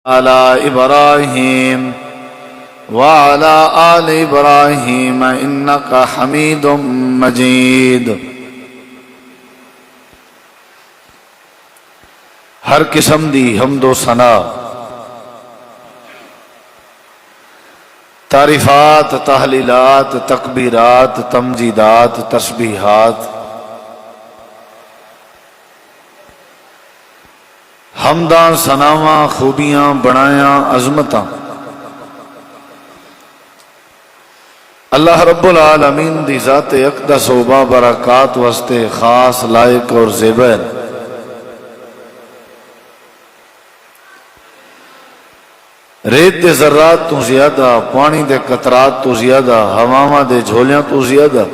على إبراهيم وعلى آل إبراهيم إنك حميد مجيد۔ ہر قسم دی حمد و ثنا، تعریفات، تحلیلات، تکبیرات، تمجیدات، تسبیحات، حمداں، ثناواں، خوبیاں، بڑایاں، عظمتاں اللہ رب العالمین دی ذات اقدس و بابرکات واسطے خاص، لائق اور زیبا ہے۔ ریت دے ذرات تو زیادہ، پانی دے قطرات تو زیادہ، ہواواں دے جھولیاں تو زیادہ،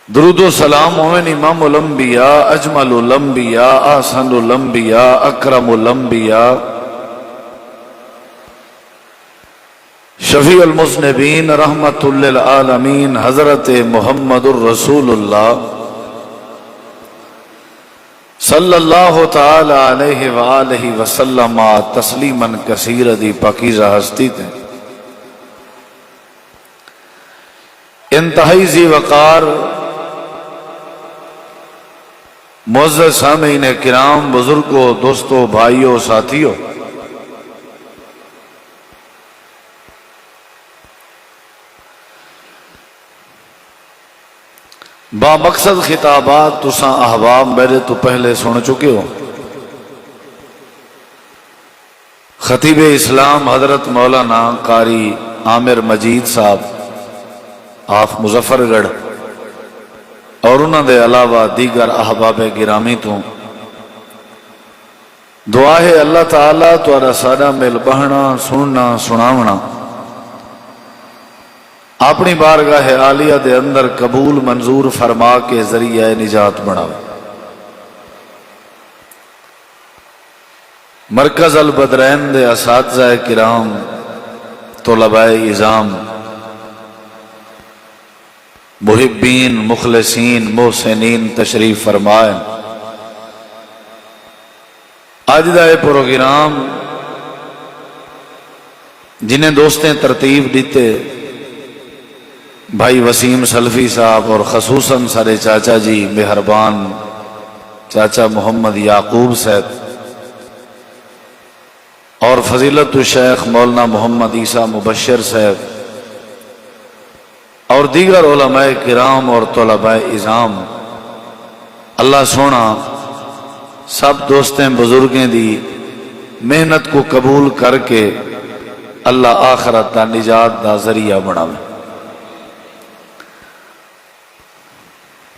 درود و سلام ہوئن امام الانبیاء، اجمل الانبیاء، احسن الانبیاء، اکرم الانبیاء، شفیع المذنبین، رحمت للعالمین، حضرت محمد الرسول اللہ صلی اللہ تعالی علیہ وآلہ وسلم تسلیما کثیر دی پاکیزہ ہستی تھے، انتہائی ذی وقار معزز سامعین کرام، بزرگوں، دوستوں، بھائیوں، ساتھیوں، با مقصد خطابات تساں احباب میرے تو پہلے سن چکے ہو۔ خطیب اسلام حضرت مولانا قاری عامر مجید صاحب آف مظفر گڑھ اور انہوں دے علاوہ دیگر احباب گرامی تو دعا ہے اللہ تعالیٰ تہاڈا ساڈا مل بہنا، سننا، سناونا اپنی بارگاہ عالیہ دے اندر قبول منظور فرما کے ذریعہ نجات بناؤ۔ مرکز البدرین دے اساتذہ کرام، طلباء اعظام، محبین، مخلصین، محسنین تشریف فرمائیں۔ آج دا یہ پروگرام جنہیں دوستیں ترتیب دیتے بھائی وسیم سلفی صاحب اور خصوصاً سارے چاچا جی مہربان چاچا محمد یعقوب صاحب اور فضیلت الشیخ مولانا محمد عیسیٰ مبشر صاحب اور دیگر علماء کرام اور طلباء اعظام، اللہ سونا سب دوستیں بزرگیں دی محنت کو قبول کر کے اللہ آخرت دا نجات دا ذریعہ بناوے۔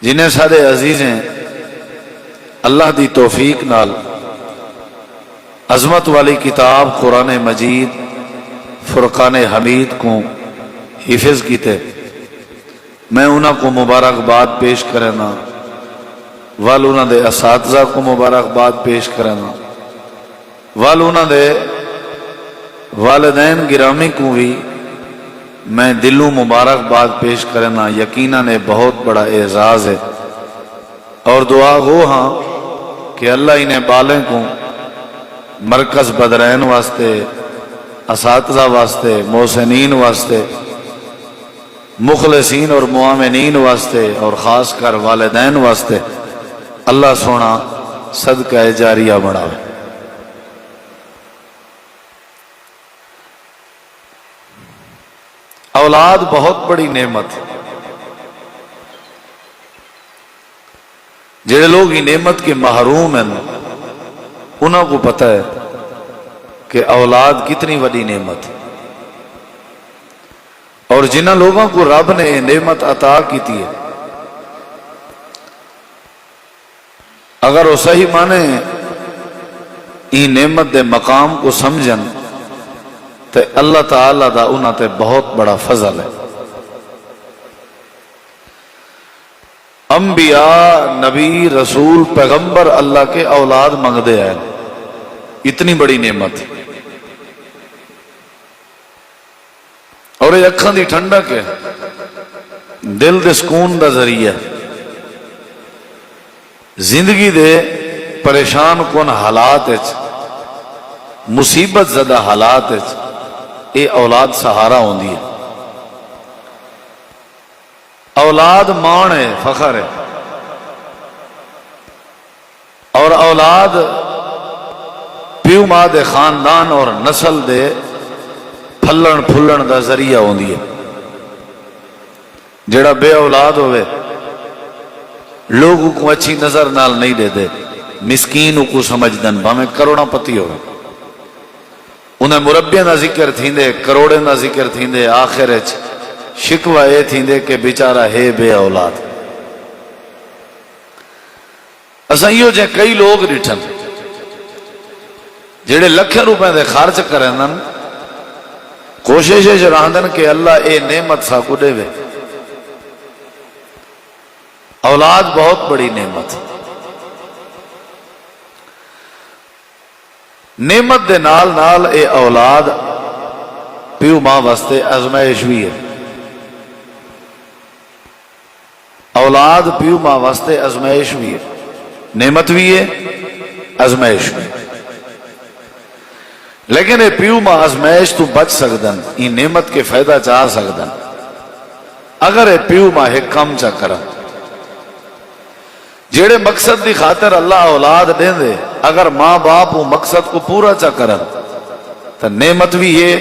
جنہیں سارے عزیزیں اللہ دی توفیق نال عظمت والی کتاب قرآن مجید فرقان حمید کو حفظ کیتے، میں انہوں کو مبارکباد پیش کرنا، وال انہوں دے اساتذہ کو مبارکباد پیش کرنا، وال انہوں دے والدین گرامی کو بھی میں دلوں مبارکباد پیش کرنا۔ یقیناً بہت بڑا اعزاز ہے اور دعا ہو ہاں کہ اللہ انہیں بالیں کو مرکز بدرین واسطے، اساتذہ واسطے، محسنین واسطے، مخلصین اور معاونین واسطے اور خاص کر والدین واسطے اللہ سونا صدقہ جاریہ بڑھاوے۔ اولاد بہت بڑی نعمت ہے۔ جڑے لوگ یہ نعمت کے محروم ہیں انہوں کو پتہ ہے کہ اولاد کتنی بڑی نعمت ہے، اور جنہ لوگوں کو رب نے یہ نعمت عطا کی تھی ہے، اگر وہ صحیح مانے یہ نعمت دے مقام کو سمجھن تو اللہ تعالیٰ دا انہاں تے بہت بڑا فضل ہے۔ انبیاء، نبی، رسول، پیغمبر اللہ کے اولاد منگدے ہیں، اتنی بڑی نعمت اور یہ اکھاں دی ٹھنڈک ہے، دل دے سکون دا ذریعہ۔ زندگی دے پریشان کن حالات مصیبت زدہ حالات اے اولاد سہارا ہوندی ہے. اولاد مان ہے، فخر ہے، اور اولاد پیو ماں دے خاندان اور نسل دے پھلن پھلن دا ذریعہ ہوندی ہے. جڑا بے اولاد ہوئے لوگوں کو اچھی نظر نال نہیں دے دے، مسکین کو سمجھدن بھاویں کروڑا پتی ہوئے، انہیں مربیاں دا ذکر تھیندے، کروڑے دا ذکر تھیندے، آخر شکوہ اے تھیندے کہ بیچارہ ہے بے اولاد. اساں ایو جے کئی لوگ ڈٹھن جڑے لکھیں روپے دے خرچ کرن، کوشش رہندن کہ اللہ اے نعمت سا کو دے وے. اولاد بہت بڑی نعمت، نعمت دے نال نال اے اولاد پیو ماں واسطے آزمائش بھی ہے. اولاد پیو ماں واسطے آزمائش بھی ہے، نعمت بھی ہے، آزمائش بھی. لیکن اے پیو ماں آزمائش تو بچ سکدن، یہ نعمت کے فائدہ چاہ سکدن اگر اے پیو ماں ایک کم چا کرن. جیڑے مقصد دی خاطر اللہ اولاد دیں دے، اگر ماں باپ وہ مقصد کو پورا چا کرن تو نعمت بھی ہے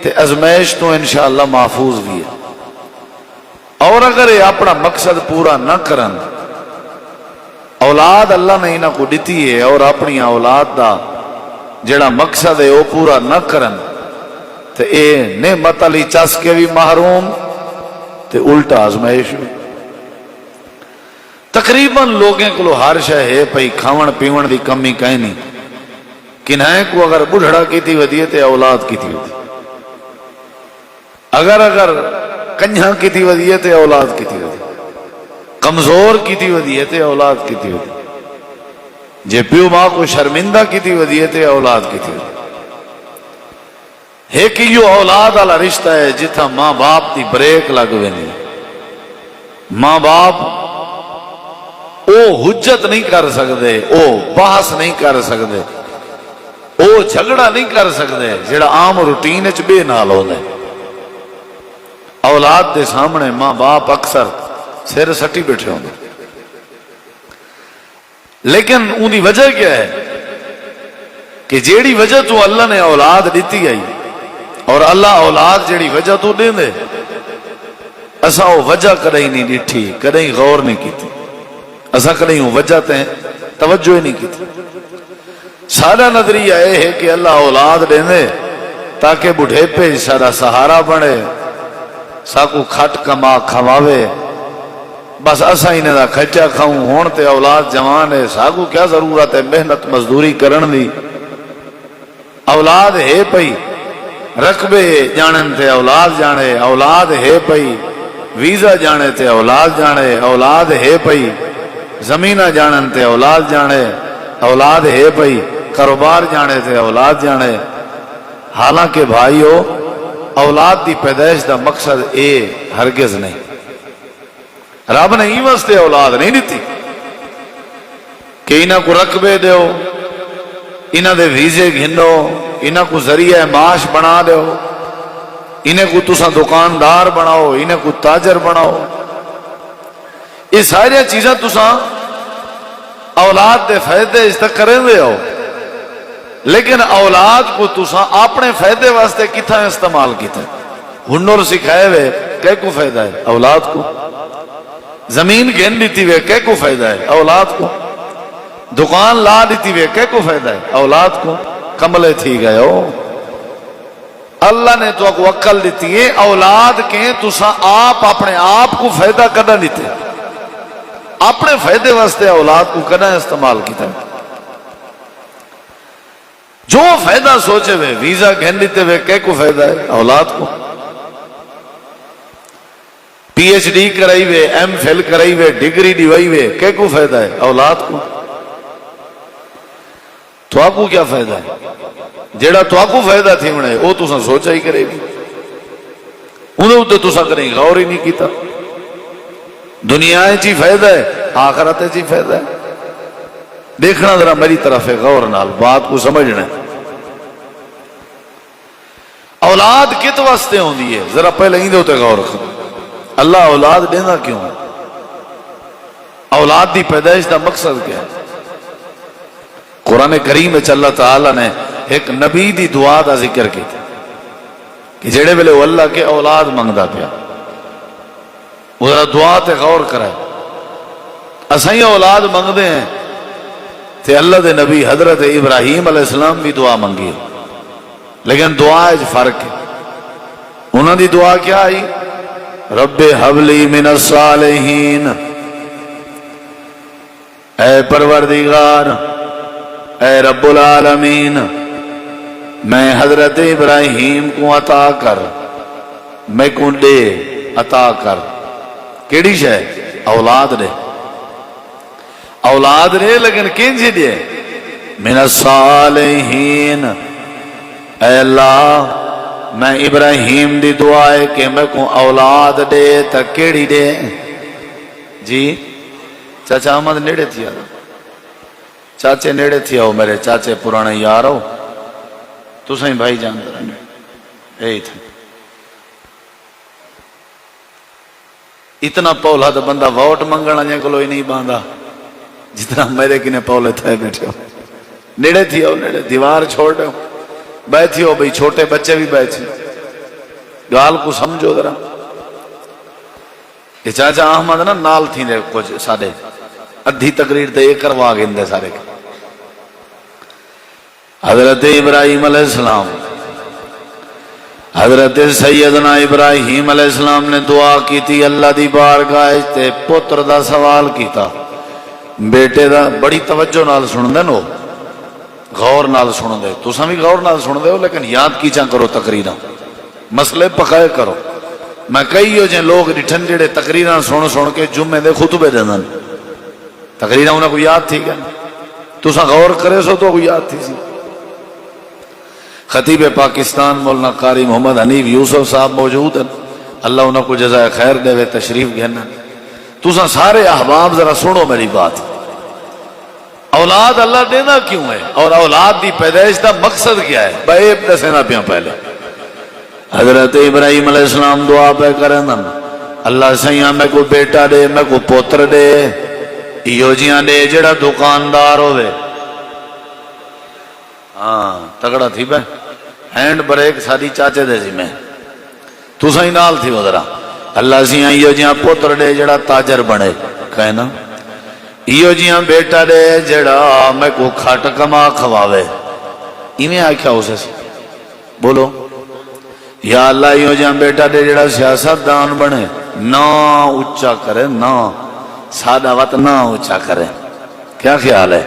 تے ازمائش تو انشاءاللہ محفوظ بھی ہے. اور اگر یہ اپنا مقصد پورا نہ کرن، اولاد اللہ نے انہاں کو دیتی ہے اور اپنی اولاد دا جڑا مقصد ہے وہ پورا نہ کرن تو اے نعمت علی چس کے بھی محروم تے الٹا آزمائش بھی. تقریباً لوگیں کو ہر شے ہے پئی کھاون پیون دی کمی کہیں نہیں، کنہیں کو اگر بڑھڑا کی تھی ودیے تے اولاد کی تھی ودی، اگر کنجھا کی تھی ودیے تے اولاد کی تھی ودی، کمزور کی تھی ودیے تے اولاد کی تھی ودی، جے پیو ماں کو شرمندہ کی تھی ودیے تے اولاد کی تھی ودی. ہے کہ یہ اولاد والا رشتہ ہے جتھا ماں باپ دی بریک لگوے نہیں. ماں باپ او حجت نہیں کر سکتے، او بحث نہیں کر سکتے، او جھگڑا نہیں کر سکتے جڑا عام روٹین وچ بے نال ہوندا ہے. اولاد دے سامنے ماں باپ اکثر سر سٹی بیٹھے ہوندے، لیکن ان دی وجہ کیا ہے کہ جیڑی وجہ تو اللہ نے اولاد دیتی آئی اور اللہ اولاد جیڑی وجہ تو دیں دے، اسا وہ وجہ کدیں نہیں ڈٹھی، کدیں غور نہیں کیتی، اسا کدیں وہ وجہ تے توجہ ہی نہیں کیتی. سارا نظریہ یہ ہے کہ اللہ اولاد دیں دے تاکہ بڑھیپے سارا سہارا بنے، ساکو کھٹ کما کھواوے، بس اسا انہیں دا کھچا کھاؤں. ہون تے اولاد جوان ہے، ساکو کیا ضرورت ہے محنت مزدوری کرن دی. اولاد ہے پئی رقبے جانن تے اولاد جانے، اولاد ہے پئی ویزا جانے تے اولاد جانے، اولاد ہے پئی زمینہ جانن تے اولاد جانے، اولاد ہے پئی کاروبار جانے تے اولاد جانے. حالانکہ بھائیو اولاد دی پیدائش دا مقصد اے ہرگز نہیں. رب نے ہی واسطے اولاد نہیں دیتی کہ انہاں کو رقبے دیو، انہاں دے ویزے گھنو، انہاں کو ذریعہ معاش بنا دیو، انہیں کو تساں دکاندار بناؤ، انہیں کو تاجر بناؤ. یہ ساری چیزاں تساں اولاد دے فائدے اس تک کریں دے ہو، لیکن اولاد کو تساں اپنے فائدے واسطے کتھا استعمال کیتا ہے. ہنر سکھائے ہوئے کہ کو فائدہ ہے اولاد کو، زمین گھن دیتی ہوئے کہ کو فائدہ ہے اولاد کو، دکان لا دیتی ہوئے کہ کو فائدہ ہے اولاد کو. کملے تھی گئے ہو، اللہ نے تو کو عقل دیتی ہے. اولاد کے تساں آپ اپنے آپ کو فائدہ کدا دیتے، اپنے فائدے واسطے اولاد کو کدا استعمال کیتا ہے. جو فائدہ سوچے ہوئے ویزا گھن دیتے ہوئے کہ کو فائدہ ہے اولاد کو، پی ایچ ڈی کرائی ہوئے، ایم فل کرائی ہوئے، ڈگری دیوائی ہوئے کہ کو فائدہ ہے اولاد کو. تو آپ کو کیا فائدہ ہے؟ جیڑا تو آپ کو فائدہ تھی انہیں وہ تساں سوچا ہی کرے گی، انہیں تو تساں کریں غور ہی نہیں کیتا. دنیا چی فائدہ ہے، آخرت چی فائدہ ہے. دیکھنا ذرا میری طرف ہے غور نال، بات کو سمجھنا ہے۔ اولاد کت واسطے ہوندی ہے؟ ذرا پہلے ہی دے غور کرو، اللہ اولاد دینا کیوں ہے؟ اولاد دی پیدائش دا مقصد کیا ہے؟ قرآن کریم وچ اللہ تعالی نے ایک نبی دی دعا دا ذکر کیتا کہ جڑے ویلے وہ اللہ کے اولاد منگدا پیا، وہ ذرا دعا تے غور کرے۔ اساں اولاد منگدے ہیں تے اللہ دے نبی حضرت ابراہیم علیہ السلام بھی دعا منگی، لیکن دعا وچ فرق ہے۔ انہاں دی دعا کیا آئی؟ رب ہب لی من الصالحین، اے پروردگار، اے رب العالمین، میں حضرت ابراہیم کو عطا کر، میں کو دے عطا کر، کیڑی شے؟ اولاد دے، اولاد دے، لیکن کنجی دے؟ من الصالحین، اے اللہ میں ابراہیم دی دعا ہے کہ میں کو اولاد دے، تا کیڑی دے؟ جی چاچا احمد نیڑے تھی آدھا، چاچے نیڑے تھی آؤ، میرے چاچے پرانے یار ہو، تو سہیں بھائی جان درنے اے تھے۔ اتنا پولا تو بندہ ووٹ منگنا جائے کلو ہی نہیں باندھا جتنا میرے کنے پولے تھے بیٹھے ہو۔ نیڑے تھی آؤ، نیڑے دیوار چھوڑ دے ہو، بیٹھی ہو بھئی، چھوٹے بچے بھی بیٹھے، گال کو سمجھو ذرا۔ یہ چاچا احمد نا نال تھی دے کچھ ساڑے ادھی تقریر تے یہ کروا گئے اندے سارے کے۔ حضرت ابراہیم علیہ السلام، حضرت سیدنا ابراہیم علیہ السلام نے دعا کی تھی اللہ دی بارگاہ تے پتر دا سوال کیتا، بیٹے دا بڑی توجہ نال سن دے نو، غور نال سن دے، تو سمی غور نال سن دے ہو، لیکن یاد کی چاں کرو تقریرہ، مسئلے پکائے کرو۔ میں کئی ہو جائیں لوگ ڈٹھن جڑے تقریرہ سن کے جمعے دے خطبے دے دن، تقریرہ انہیں کو یاد تھی گا، تو سا غور کرے سو تو کو یاد تھی سی۔ خطیب پاکستان مولانا قاری محمد حنیف یوسف صاحب موجود ہیں، اللہ انہیں کو جزائے خیر دے وے، تشریف گھننا۔ تو سا سارے احباب ذرا سنو میری بات، اولاد اللہ دینا کیوں ہے اور اولاد دی پیدائش دا مقصد کیا ہے؟ بائیب دسینا پیاں پہلے۔ حضرت ابراہیم علیہ السلام دعا پہ کریں اللہ سیاں میں کو بیٹا دے، میں کو پوتر دے، ایو جیاں دے جڑا دکاندار ہوئے۔ ہاں تگڑا تھی بے، ہینڈ بریک ساری چاچے دے میں تو سہی نال تھی وہ ذرا، اللہ سیاں ایو جیاں پوتر دے جڑا تاجر بنے، کہنا ایو جیاں بیٹا دے جڑا میں کو کھٹ کما کھواوے، انہیں آکھیا اسے بولو یا اللہ ایو جیاں بیٹا دے جڑا سیاست دان بنے، نہ اچھا کرے، نہ سادہ وقت نہ اچھا کرے۔ کیا خیال ہے؟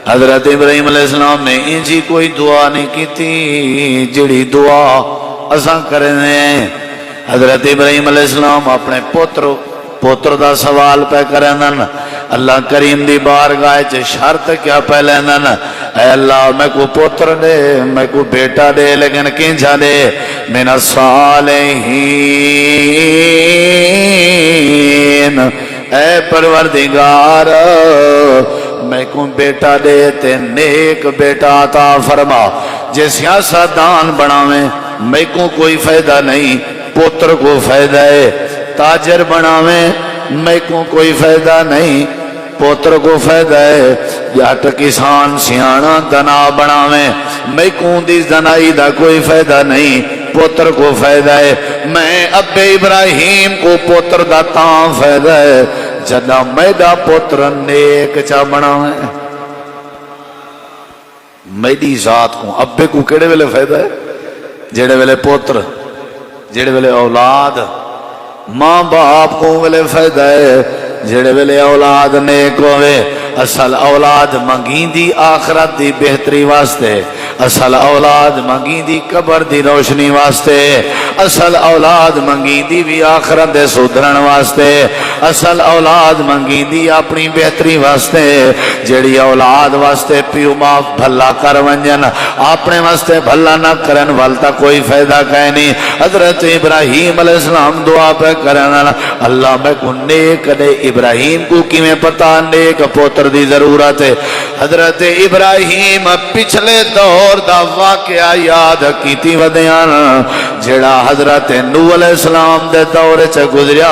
حضرت ابراہیم علیہ السلام نے انجی کوئی دعا نہیں کی تھی جڑی دعا اساں کرنے۔ حضرت ابراہیم علیہ السلام اپنے پوتر دا سوال پہ کرنن، اللہ کریم دی بارگاہ چ شرط کیا پہ لینن، اے اللہ میں کو پوتر دے، میں کو بیٹا دے، لیکن کینجا دے؟ من الصالحین، اے پروردگار میں کو بیٹا دے تے نیک بیٹا عطا فرما۔ جے سیاست دان بناویں میں کو کوئی فائدہ نہیں، پوتر کو فائدہ ہے، تاجر بناویں میں کو کوئی فائدہ نہیں، پوتر کو فائدہ ہے، جٹ کسان سیانا دنا بناویں میں کو دی دنائی دا کوئی فائدہ نہیں، پوتر کو فائدہ ہے۔ میں اب ابراہیم کو پوتر دا تاں فائدہ ہے جدا میڈا پوتر نیک چا بناویں۔ میڈی ذات کو ابے کو کیڑے ویلے فائدہ ہے؟ جڑے ویلے پوتر، جڑے ویلے اولاد، ماں باپ کو ویلے فائدہ ہے جڑے ویلے اولاد نیک ہوئے۔ اصل اولاد منگین دی آخرت دی بہتری واسطے، اصل اولاد منگی دی قبر دی روشنی واسطے، اصل اولاد منگی دی بھی آخرت دے سدھرن واسطے، اصل اولاد منگی دی اپنی بہتری واسطے۔ جیڑی اولاد واسطے پیو ماں بھلا کر ونجن اپنے واسطے بھلا نہ کرن والتا کوئی فائدہ کہیں نہیں۔ حضرت ابراہیم علیہ السلام دعا پہ کرن اللہ میں کو نیک دے۔ ابراہیم کو کی میں پتا نیک پوتر دی ضرورت ہے۔ حضرت ابراہیم پچھلے دور دا واقعہ یاد کیتی ودیان جڑا حضرت نوح علیہ السلام دے دور چ گزریا،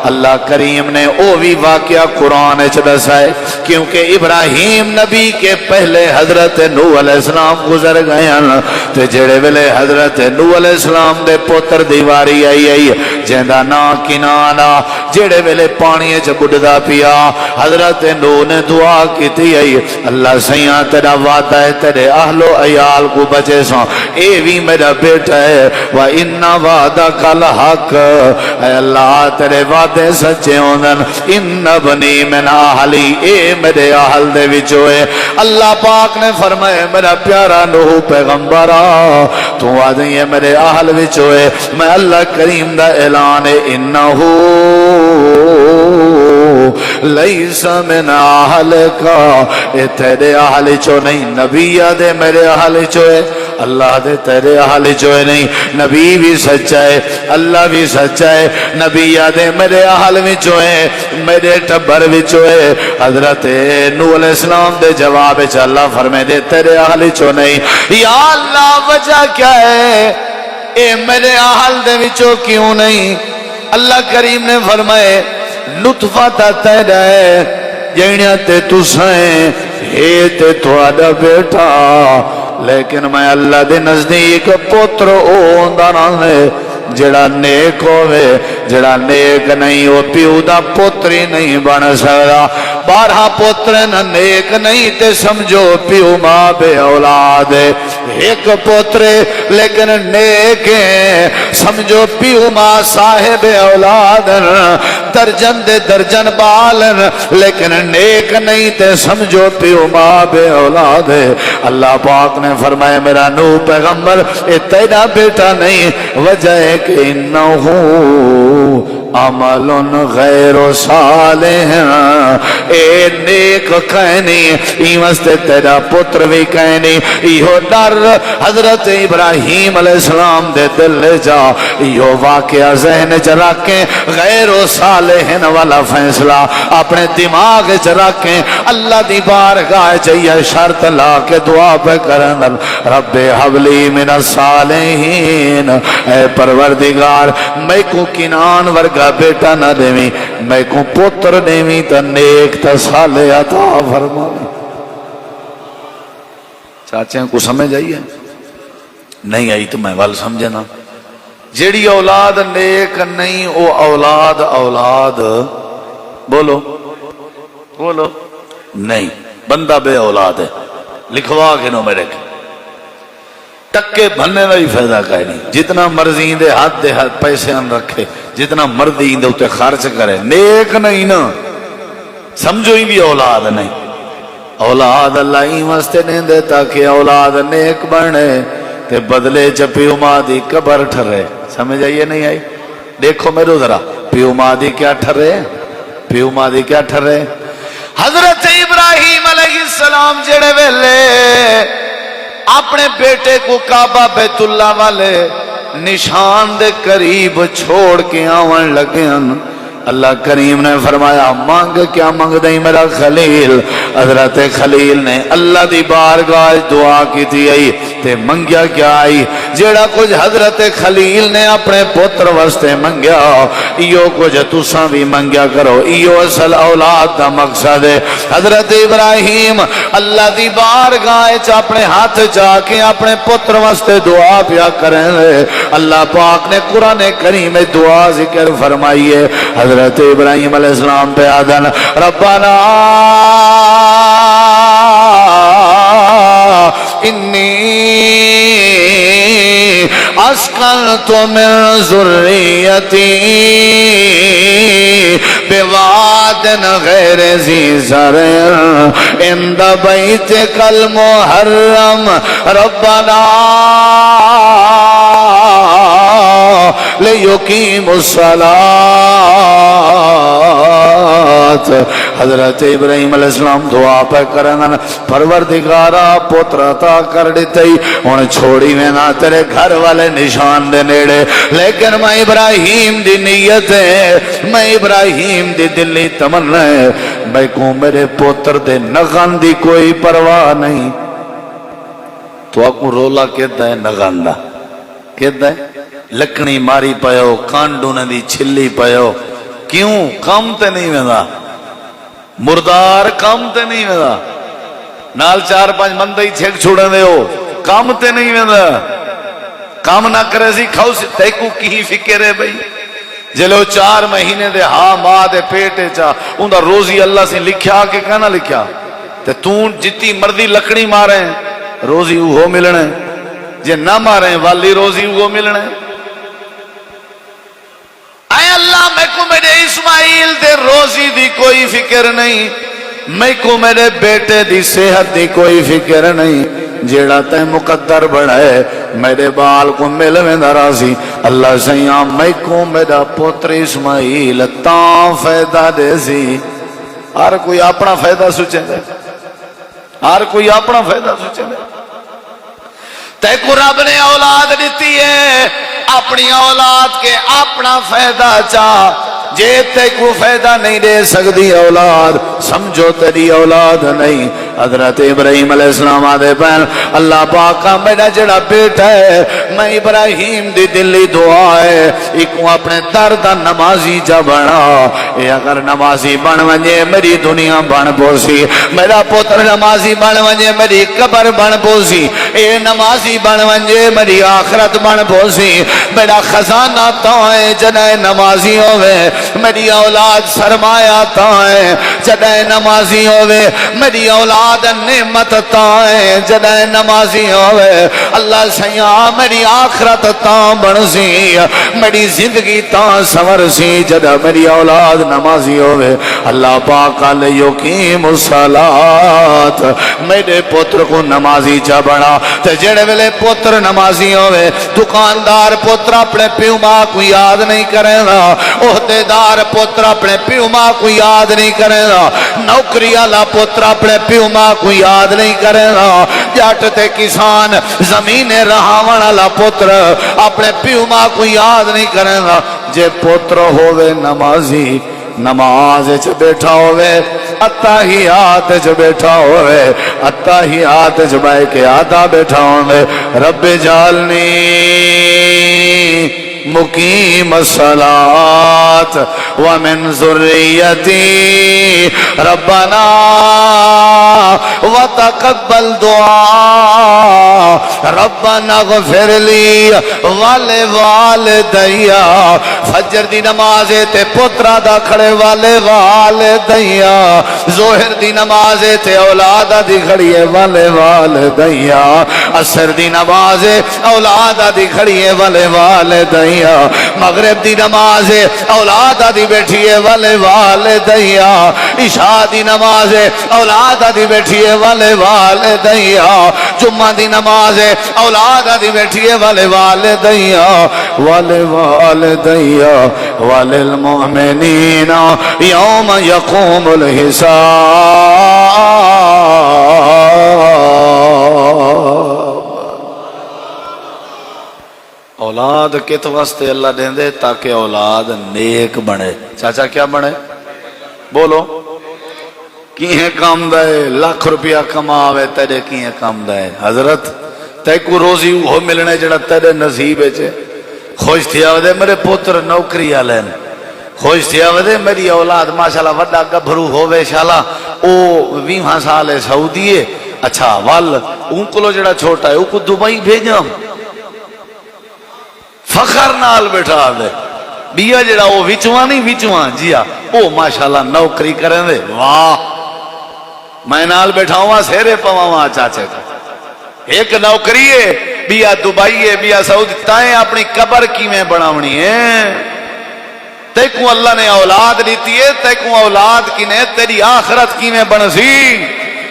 اللہ کریم نے او بھی واقعہ قرآن چ دسائے، کیونکہ ابراہیم نبی کے پہلے حضرت نوح علیہ السلام گزر گئے ہیں۔ تے جڑے ویلے حضرت نوح علیہ السلام دے پوتر دی واری آئی جیندا نا کنانا، جڑے ویلے پانی چ بڈدا پیا، حضرت نوح نے دعا کیتی ہے اللہ سیاں تیرا وعدہ ہے تیرے اہل و عیال کو بچے سو، اے بھی میرا بیٹا ہے وَإِنَّ وَعْدَكَ الْحَقُّ، اے اللہ تیرے وعدے سچے ہوندن، ان بنی من اہلی، اے میرے اہل دے وچوں ہے۔ اللہ پاک نے فرمایا میرا پیارا نوح پیغمبرا تو آدھی ہے میرے اہل وچوں ہے۔ میں اللہ کریم دا اعلان ہے انہو لیس من اہلک، اے تیرے اہل چو نہیں، نبی دے میرے اہل چو ہے، اللہ دے تیرے اہل چو ہے نہیں۔ نبی بھی سچا ہے، اللہ بھی سچا ہے، نبی دے میرے اہل وچوں ہے، میرے ٹبر وچوں ہے۔ حضرت نوح علیہ السلام دے جواب وچ اللہ فرمائے دے تیرے اہل چو نہیں۔ یا اللہ وجہ کیا ہے، اے میرے اہل دے وچوں کیوں نہیں؟ اللہ کریم نے فرمائے لطفہ تا تیرا ہے جینیاں تے تسائیں ہے تے تھوڑا بیٹا، لیکن میں اللہ دے نزدیک پوتر اوندانا ہے جڑا نیک ہوئے، جڑا نیک نہیں ہو پیو دا پوتری نہیں بن سکتا۔ بارہ پوتر نہ نیک نہیں تے سمجھو پیو ماں بے اولاد ہے، ایک پوترے لیکن نیک ہے سمجھو پیو ماں صاحب اولاد، درجن دے درجن بالن لیکن نیک نہیں تے سمجھو پیو ماں بے اولاد ہے۔ اللہ پاک نے فرمایا میرا نوح پیغمبر اے تیرا بیٹا نہیں، وجہ ہے کہ انہو عمل غیر صالح، اے نیک کہنی ایمستے تیرا پتر بھی کہنی۔ ایہو ڈر حضرت ابراہیم علیہ السلام دے دل لے جا، ایہو واقعہ ذہن چ رکھیں، غیر صالح والا فیصلہ اپنے دماغ چ رکھیں، اللہ دی بارگاہ چاہیے شرط لا کے دعا پہ کرن رب حبلی من الصالحین، اے پروردگار میں کو کنان ورگا بیٹا نہ دیویں، میں کو پتر دیویں تا نیک تا صالح عطا فرما۔ چاچیں کو سمجھ آئی ہے؟ نہیں آئی تو میں وال سمجھنا۔ جیڑی اولاد نیک نہیں او اولاد اولاد بولو بولو نہیں، بندہ بے اولاد ہے، لکھوا کے نو میرے ٹکے بھننے والی فائدہ کہیں نہیں، جتنا مرضی دے ہاتھ پیسے ان رکھے، جتنا مرضی دے اتے خرچ کرے، نیک نہیں نا سمجھو ہی بھی اولاد نہیں۔ اولاد اللہ ہی واسطے نہیں دے تاکہ اولاد نیک بنے تے بدلے چ پیو ماں دی قبر ٹھرے۔ سمجھ آئیے نہیں آئی؟ دیکھو میرے ذرا پیو ماں دی کیا ٹھرے، پیو ماں دی کیا ٹھرے۔ حضرت ابراہیم علیہ السلام جڑے ویلے اپنے بیٹے کو کعبہ بیت اللہ والے نشان دے قریب چھوڑ کے آون لگے ہیں، اللہ کریم نے فرمایا مانگ کیا مانگ دیں میرا خلیل۔ حضرت خلیل نے اللہ دی بارگاہ دعا کی تھی آئی تے منگیا کیا آئی، جیڑا کچھ حضرت خلیل نے اپنے پتر واسطے منگیا ایو کچھ تساں بھی منگیا کرو، ایو اصل اولاد دا مقصد ہے۔ حضرت ابراہیم اللہ دی بارگاہ اپنے ہاتھ جا کے اپنے پتر واسطے دعا پیا کریں، اللہ پاک نے قرآن کریم دعا ذکر فرمائیے۔ حضرت ابراہیم علیہ السلام پہ آدن ربنا انی اسکنت من ذریتی بواد وادن غیر ذی زرع عند بیتک المحرم ربنا لیقیموا الصلاۃ. حضرت ابراہیم علیہ السلام دعا پہ کرن پروردگارا پتر عطا کر دیتی ہن چھوڑی میں نہ تیرے گھر والے نشان دے نیڑے لیکن میں ابراہیم دی نیت ہے میں ابراہیم دی دلی تمنا ہے میں کو میرے پتر دے نغن دی کوئی پرواہ نہیں. تو آکو رولا کہتا ہے نغن دا کہتا ہے لکڑی ماری پیو کانڈو ندی چھلی پیو کیوں کام تے نہیں ویندا مردار کام تے نہیں ویندا نال 4-5 بندے چھک چھوڑے دے ہو کام تے نہیں ویندا کام نہ کرے سی کھاؤ سی تیکو کی فکر ہے بھئی جلو 4 مہینے دے ہاں ماں دے پیٹے چا اندہ روزی اللہ سے لکھیا کہ کہنا لکھیا تے تون جتی مردی لکڑی مارے روزی وہ ملنے جے نہ مارے والی روزی وہ ملنے. اے اللہ میں کو میرے اسماعیل دے روزی دی کوئی فکر نہیں میں کو میرے بیٹے دی صحت دی کوئی فکر نہیں جیڑا تے مقدر بڑھائے میرے بال کو مل میں نرازی اللہ سیاں میں کو میرا پتر اسماعیل تاں فائدہ دے سی. ہر کوئی اپنا فائدہ سوچے دے ہر کوئی اپنا فائدہ سوچے دے. تے کو رب نے اولاد دیتی ہے اپنی اولاد کے اپنا فائدہ چاہ جے تے کو فائدہ نہیں دے سکتی اولاد سمجھو تیری اولاد نہیں. حضرت ابراہیم علیہ السلام آدھے پہن اللہ پاک کا میرا جڑا بیٹا ہے میں ابراہیم دی دلی دعا ہے ایکو اپنے درد نمازی جا بنا اے اگر نمازی بن ونجے میری دنیا بن پوسی میرا پتر نمازی بن ونجے میری قبر بن پوسی اے نمازی بن ونجے میری آخرت بن پوسی میرا خزانہ تا ہے جنہیں نمازی ہوئے میری اولاد سرمایہ تا ہے جنہیں نمازی ہوئے میری اولاد نعمت تائیں جدائے نمازی ہوئے اللہ سیاں میری آخرت تاں بنسی میری زندگی تاں سور سی جدہ میری اولاد نمازی ہوئے اللہ پاک لیقیم الصلاۃ میرے پتر کو نمازی چا بڑا تے جڑے ویلے پتر نمازی ہوئے دکاندار پتر اپنے پیو ماں کو یاد نہیں کرے گا عہدیدار پتر اپنے پیو ماں کو یاد نہیں کرے گا نوکری والا پتر اپنے پیو ماں کو یاد نہیں کرے گا جٹ تے کسان زمین رہاون والا پتر اپنے پیو ماں کو یاد نہیں کرے گا جے پتر ہوئے نمازی نماز چ بیٹھا ہوئے اتحیات چ بیٹھا ہوئے اتحیات چ بیٹھ کے آدھا بیٹھا ہوئے رب جعلنی مقیم الصلاۃ ومن ذریتی ربنا وتقبل دعا ربنا اغفر لی ولوالدی فجر دی نماز تے پترا دا کھڑے والدی ظہر دی نماز تے اولاد دی کھڑی والدی عصر دی نماز اولاد دی کھڑی والدی مغرب دی نماز اولاد دی بیٹھی ہے والدی عشاء دی نماز اولاد دی بیٹھی ہے والدی جمعہ دی نماز اولاد دی بیٹھی ہے والدی وللمؤمنین یوم یقوم الحساب. اولاد کت واسطے اللہ دیں دے تاکہ اولاد نیک بنے. چاچا کیا بنے بولو کیہیں کام دائے لاکھ روپیہ کماوے تیرے کیہیں کام دائے حضرت تے کو روزی وہ ملنے جڑا تیرے نصیب ہے خوش تھیا ودے میرے پتر نوکری آلین خوش تھیا ودے میری اولاد ماشاءاللہ وڈا گبھرو ہووے شالا او 20 سال سعودی ہے اچھا وال ان کو جڑا چھوٹا ہے او کو دبئی بھیجاں فخر نال بیٹھا دے بیا جڑا وہ وچواں نہیں وچواں جیا او ماشاءاللہ نوکری کریں دے واہ میں نال بیٹھا ہوا سیرے پواں چاچے کا ایک نوکری ہے بیا دبئی ہے بیا سعودی تائیں اپنی قبر کی میں بناونی ہے تیکوں اللہ نے اولاد دیتی ہے، تیکوں اولاد کی نے تیری آخرت کی میں بنسی.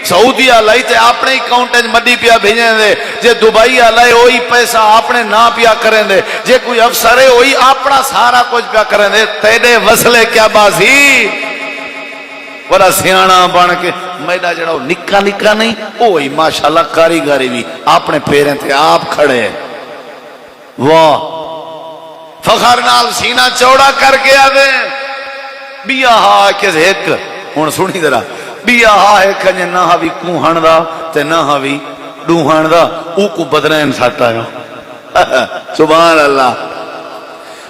سعودی آلائی تے اپنے اکاؤنٹ مڈی پیا بھیجیں دے، جے دبئی آلائی ہوئی پیسہ اپنے نہ پیا کریں دے، جے کوئی افسر ہے ہوئی اپنا سارا کچھ پیا کریں دے. تیرے وصلے کیا بازی بڑا سیانا بن کے میڈا جڑا نکا نکا نہیں وہی ماشاءاللہ کاریگاری بھی اپنے پیریں تے آپ کھڑے. واہ فخر نال سینہ چوڑا کر کے آدھے بیا ہا کس ایک ہون سنی ذرا بیا ہا ایک جے نہ ہوی کوہن دا تے نہ ہوی ڈوہن دا او کو بدرین ساٹا ہے. سبحان اللہ.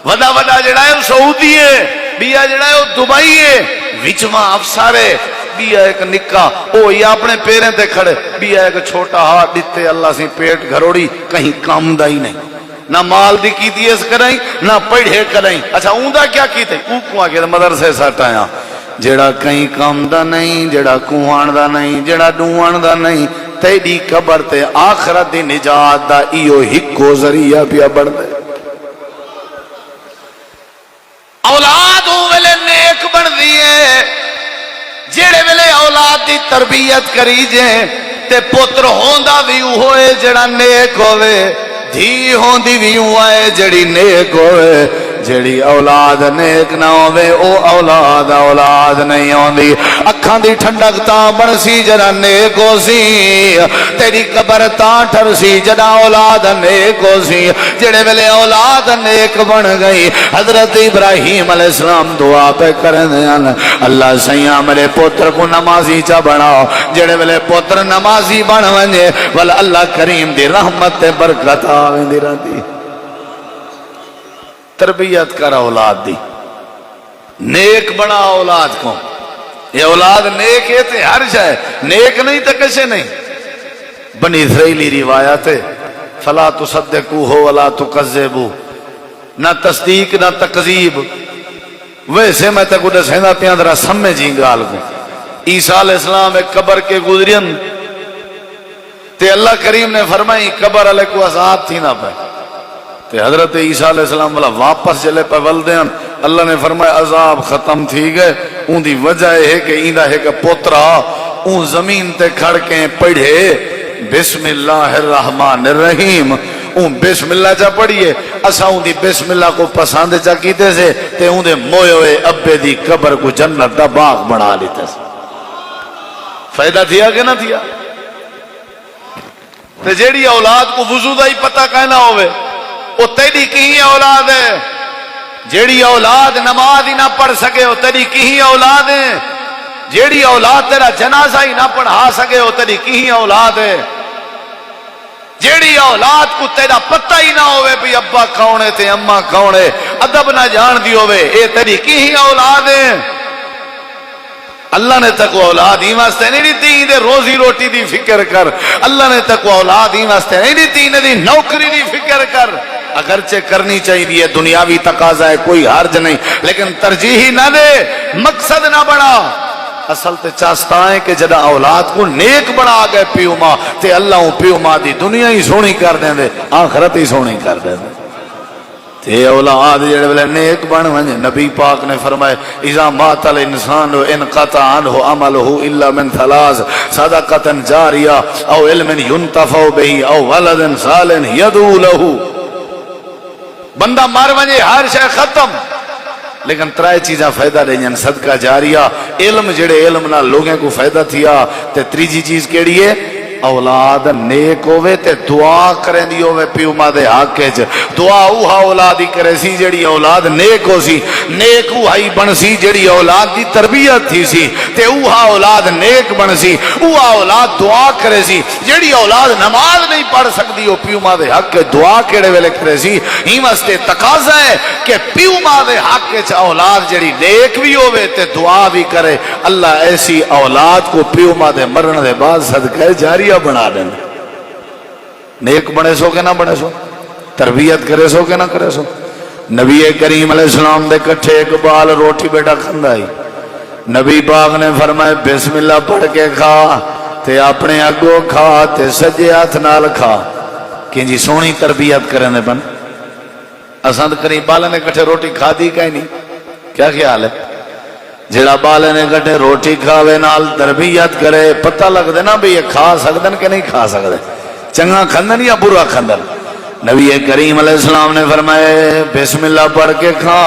وڈا وڈا جڑا ہے سعودی ہے، بیا جڑا ہے دبئی ہے، وچواں افسر ہے. بیا ایک نکا وہی اپنے پیریں تے کھڑے، بیا ایک چھوٹا ہاتھ دیتے اللہ سے پیٹ گھروڑی کہیں کام دا ہی نہیں، نہ مال دی کی دیس کرائیں نہ پڑھے کرائیں. اچھا اوندا کیا کیتے اوکو آگے مدرسے سٹایا جڑا کہیں کام دا نہیں، جڑا کوہان دا نہیں، جڑا ڈوان دا نہیں. تیری قبر تے آخرت دی نجات دا ایو ہکو ذریعہ پیا بڑھ دے. اولاد ہوں ویلے نیک بڑھ دیئے، جڑے ویلے اولاد دی تربیت کری جیں تے پتر ہوندا بھی ہوئے جڑا نیک ہوئے، دھی ہوندی بھی ہوئے جڑی نیک ہوئے. جڑی اولاد نیک نہ ہوئے او اولاد اولاد نہیں ہوندی. اکھاں دی ٹھنڈک تاں بنسی جڑا نیک ہو سی، تیری قبر تاں ٹھرسی جڑا اولاد نیک ہو سی. جڑے ویلے اولاد نیک بن گئی حضرت ابراہیم علیہ السلام دعا پہ کرنے اللہ سیاں میرے پتر کو نمازی چا بناؤ. جڑے ویلے پتر نمازی بن ونجے ول اللہ کریم دی رحمت تے برکت آوندی رہندی. تربیت کر اولاد دی، نیک بنا اولاد کو. یہ اولاد نیک ہے تے ہر شے نیک نہیں تے کسے نہیں. بنی اسرائیلی روایت ہے فلا تصدقوه ولا تکذبوا، نہ تصدیق نہ تکذیب. ویسے میں تے کو دسیندا پیاں ذرا سمجھی گال کو. عیسیٰ علیہ السلام ایک قبر کے گزرین تے اللہ کریم نے فرمائی قبر علیہ کو عذاب تھی نہ پہ. تے حضرت عیسیٰ علیہ السلام والا واپس جلے پہ ولدین اللہ نے فرمایا عذاب ختم تھی گئے. اون دی وجہ ہے کہ ایندہ ہے کہ پترا اون زمین تے کھڑ کے پڑھے بسم اللہ الرحمن الرحیم. اون بسم اللہ چا پڑھئے اسا اون دی بسم اللہ کو پسند چا کیتے سے تے اون دے موئے ہوئے ابے دی قبر کو جنت دا باغ بنا لیتے سے. فائدہ تھیا کہ نہ تھیا؟ تے جیڑی اولاد کو وضو دا ہی پتہ کہنا ہوئے وہ تیری کی اولاد ہے. جیڑی اولاد نماز ہی نہ پڑھ سکے وہ تیری کی اولاد ہے. جیڑی اولاد تیرا جنازہ ہی نہ پڑھا سکے وہ تیری کی اولاد ہے. جیڑی اولاد کو تیرا پتہ ہی نہ ہوئے بھی ابا کون ہے تے اماں کون ہے، ادب نہ جان دی ہوئے، اے تیری کی اولاد ہے. اللہ نے تک اولاد ہی واسطے نہیں دیتی دے روزی روٹی دی فکر کر. اللہ نے تک اولاد ہی واسطے نہیں دیتی دی نوکری دی فکر کر. اگرچہ کرنی چاہیے دنیاوی تقاضا ہے کوئی حرج نہیں، لیکن ترجیح نہ دے، مقصد نہ بڑھا. اصل تے چاہتا ہے کہ جدا اولاد کو نیک بنا گئے پیو ماں تے اللہ پیو ماں دی دنیا ہی سونی کر دیں دے، آخرت ہی سونی کر دیں دے. تے اولاد جڑے ویلے نیک بن ونجے نبی پاک نے فرمائے اذا مات الانسان انقطع عنه عمله الا من ثلاث صدقۃ جاریہ او علم ينتفع به او ولد صالح يدعو له. بندہ مر ونجے ہر شے ختم، لیکن ترائے چیزاں فائدہ دیں، صدقہ جاریہ، علم جڑے علم نہ لوگوں کو فائدہ تھیا، تے تریجی چیز کیڑی ہے اولاد نیک ہوئے تے دعا کریں دی ہوئے پیو ماں دے حق کے دعا اوہا اولاد ہی کرے سی جڑی اولاد نیک ہو سی. نیک اوہی بن سی جڑی اولاد دی تربیت تھی سی تے اوہا اولاد نیک بن سی. اوہا اولاد دعا کرے سی جڑی اولاد نماز نہیں پڑھ سکتی وہ پیو ماں دے حق کے دعا کیڑے ویلے کرے سی. ہی واسطے تقاضا ہے کہ پیو ماں دے حق کے اولاد جڑی نیک بھی ہوئے تے دعا بھی کرے. اللہ ایسی اولاد کو پیو ماں دے مرن دے بعد صدقہ جاری بنا دینا. نیک بنے سو کہ نہ بنے سو، تربیت کرے سو کہ نہ کرے سو. نبی کریم علیہ السلام دے کٹھے ایک بال روٹی بیٹا کھندا ہی نبی پاک نے فرمائے بسم اللہ پڑھ کے کھا تے اپنے اگوں کھا تے سجے ہاتھ نال کھا. کہ جی سونی تربیت کرنے بن. اساں تے کریم بالے نے کٹھے روٹی کھا دی کہیں نہیں. کیا خیال ہے؟ جڑا بالے نے کٹے روٹی کھاوے نال تربیت کرے، پتہ لگ دے نا بھی یہ کھا سکدن کہ نہیں کھا سکدے، چنگا کھندن یا برا کھندن۔ نبی کریم علیہ السلام نے فرمائے بسم اللہ پڑھ کے کھا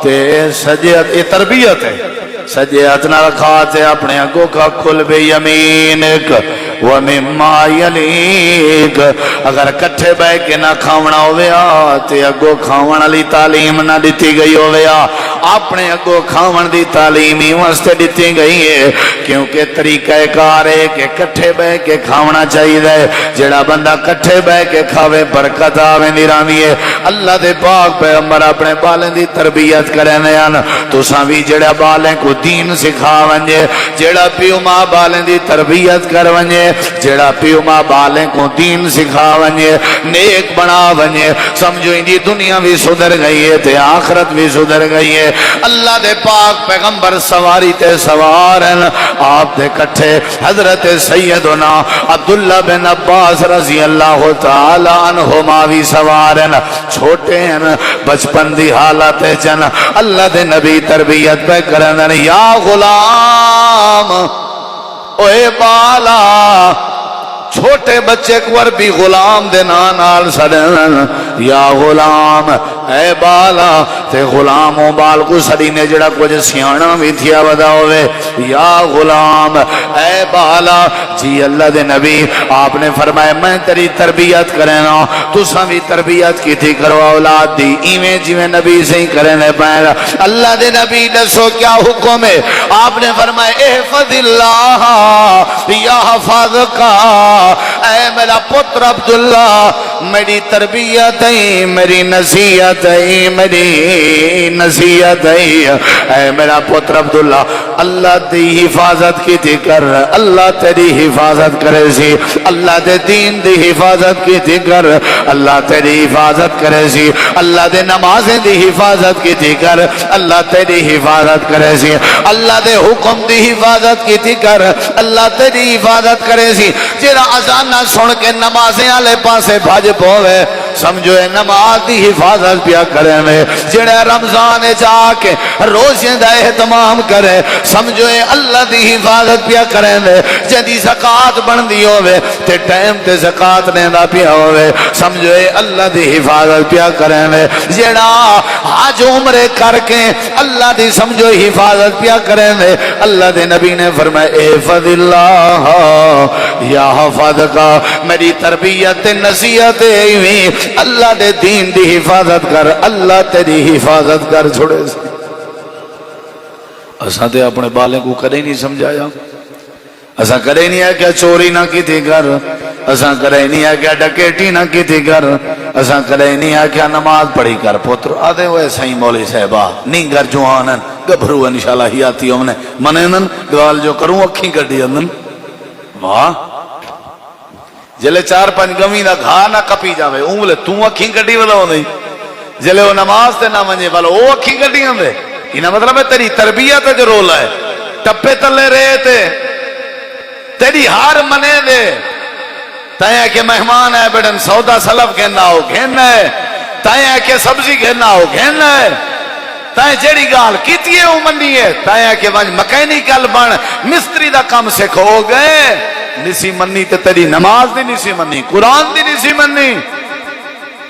تے سجیت، یہ تربیت ہے، سجیت نہ رکھا تے اپنے اگوں کا کھل بے یمینک ومما یلیک، اگر کٹھے بہ کے نہ کھاونا ہویا تے اگوں کھاون والی تعلیم نہ دیتی گئی ہویا، اپنے اگوں کھاون دی تعلیم ہی واسطے دیتی گئی ہے کیونکہ طریقہ کار ہے کہ کٹھے بہ کے کھاونا چاہیے، جڑا بندہ کٹھے بہ کے کھاوے برکت آوے نیرامی ہے۔ اللہ دے پاک پیغمبر اپنے بالیں دی تربیت کرنے ہیں، تساں بھی جڑا بالیں کو دین سکھا ونجے، جڑا پیو ماں بالیں دی تربیت کر ونجے، جڑا پیو ماں بالیں کو دین سکھا ونجے، نیک بنا ونجے، سمجھو ان دی دنیا بھی سدھر گئی ہے تے آخرت بھی سدھر گئی ہے۔ اللہ دے پاک پیغمبر سواری تے سوارن، آپ دے کٹھے حضرت سیدنا عبداللہ بن عباس رضی اللہ تعالی عنہما بھی سوارن، چھوٹے ہیں بچپن دی حالت جن، اللہ دے نبی تربیت پہ کرن، یا غلام اوے بالا، چھوٹے بچے کو عربی غلام دے نال سدن، یا غلام اے بالا، تے غلام و بال کو سڑی نے جڑا کچھ سیانا بھی تھیا ودا ہوئے، یا غلام اے بالا، جی اللہ دے نبی آپ نے فرمایا میں تیری تربیت کرنا، تساں بھی تربیت کی تھی کرو اولاد دی، ایویں جویں نبی سے ہی کرنے پائے۔ اللہ دے نبی دسو کیا حکم ہے؟ آپ نے فرمایا احفظ اللہ یحفظ کا، اے میرا پتر عبداللہ میری تربیت ہے، میری نصیحت ہے، میری نصیحت ہے، اے میرا پتر عبداللہ اللہ دی حفاظت کی تھی کر، اللہ تیری حفاظت کرے سی، اللہ دے دین دی حفاظت کی تھی کر، اللہ تیری حفاظت کرے سی، اللہ دے نمازیں دی حفاظت کی تھی کر، اللہ تیری حفاظت کرے سی، اللہ دے حکم دی حفاظت کی تھی کر، اللہ تیری حفاظت کرے سی۔ جیڑا اذان نہ سن کے نمازیں والے پاسے بھج پوے، سمجھو اے نماز دی حفاظت پیا کرے میں، جڑا رمضان جا کے روزے دا اہتمام کرے، سمجھو اے اللہ دی حفاظت پیا کرے میں، جدی زکات بندی ہوے تے ٹائم تے زکات لیندا پیا ہوے، سمجھو اے اللہ دی حفاظت پیا کرے میں، جڑا حج عمرے کر کے اللہ دی سمجھو حفاظت پیا کرے میں، اللہ دے نبی نے فرمایا احفظ اللہ یا حفظ کا، میری تربیت نصیحت ایویں اللہ دے دین دی حفاظت کر، اللہ تیری حفاظت کر چھوڑے سے۔ اساں تے اپنے بالے کو کدے نہیں سمجھایا، اساں کدے نہیں ہے کہ چوری نہ کی تھی کر، اساں کدے نہیں ہے کہ ڈکیٹی نہ کی تھی کر، اساں کدے نہیں ہے کہ نماز پڑھی کر۔ پتر آدھے ہوئے صحیح مولوی صاحبہ نہیں گر جوانن گبھرو انشاءاللہ ہی آتی ہم نے منینن دوال جو کروں اکھیں کٹی اندن، واہ جلے چار پانچ گمی دا گھا نہ کپی جاوے اونگلے توں اکھیں کٹی والا ہوں نہیں، جلے وہ نماز تے نہ منجے والا وہ اکھیں کٹی ہوں دے، انہا مطلب ہے تیری تربیت جو رولا ہے، ٹپے تلے رہے تے تیری ہار منے دے، تائیں کہ مہمان ہے بیٹن سودا سلف گھننا ہو گھننا ہے، تائیں کہ سبزی گھننا ہو گھننا ہے، تائیں جیڑی گال کیتی ہے وہ منی ہے، تائیں کہ مکینیکل بن مستری دا کام سکھو ہو گئے، نسی منی تے تیری نماز دی نسی منی، قرآن دی نسی منی،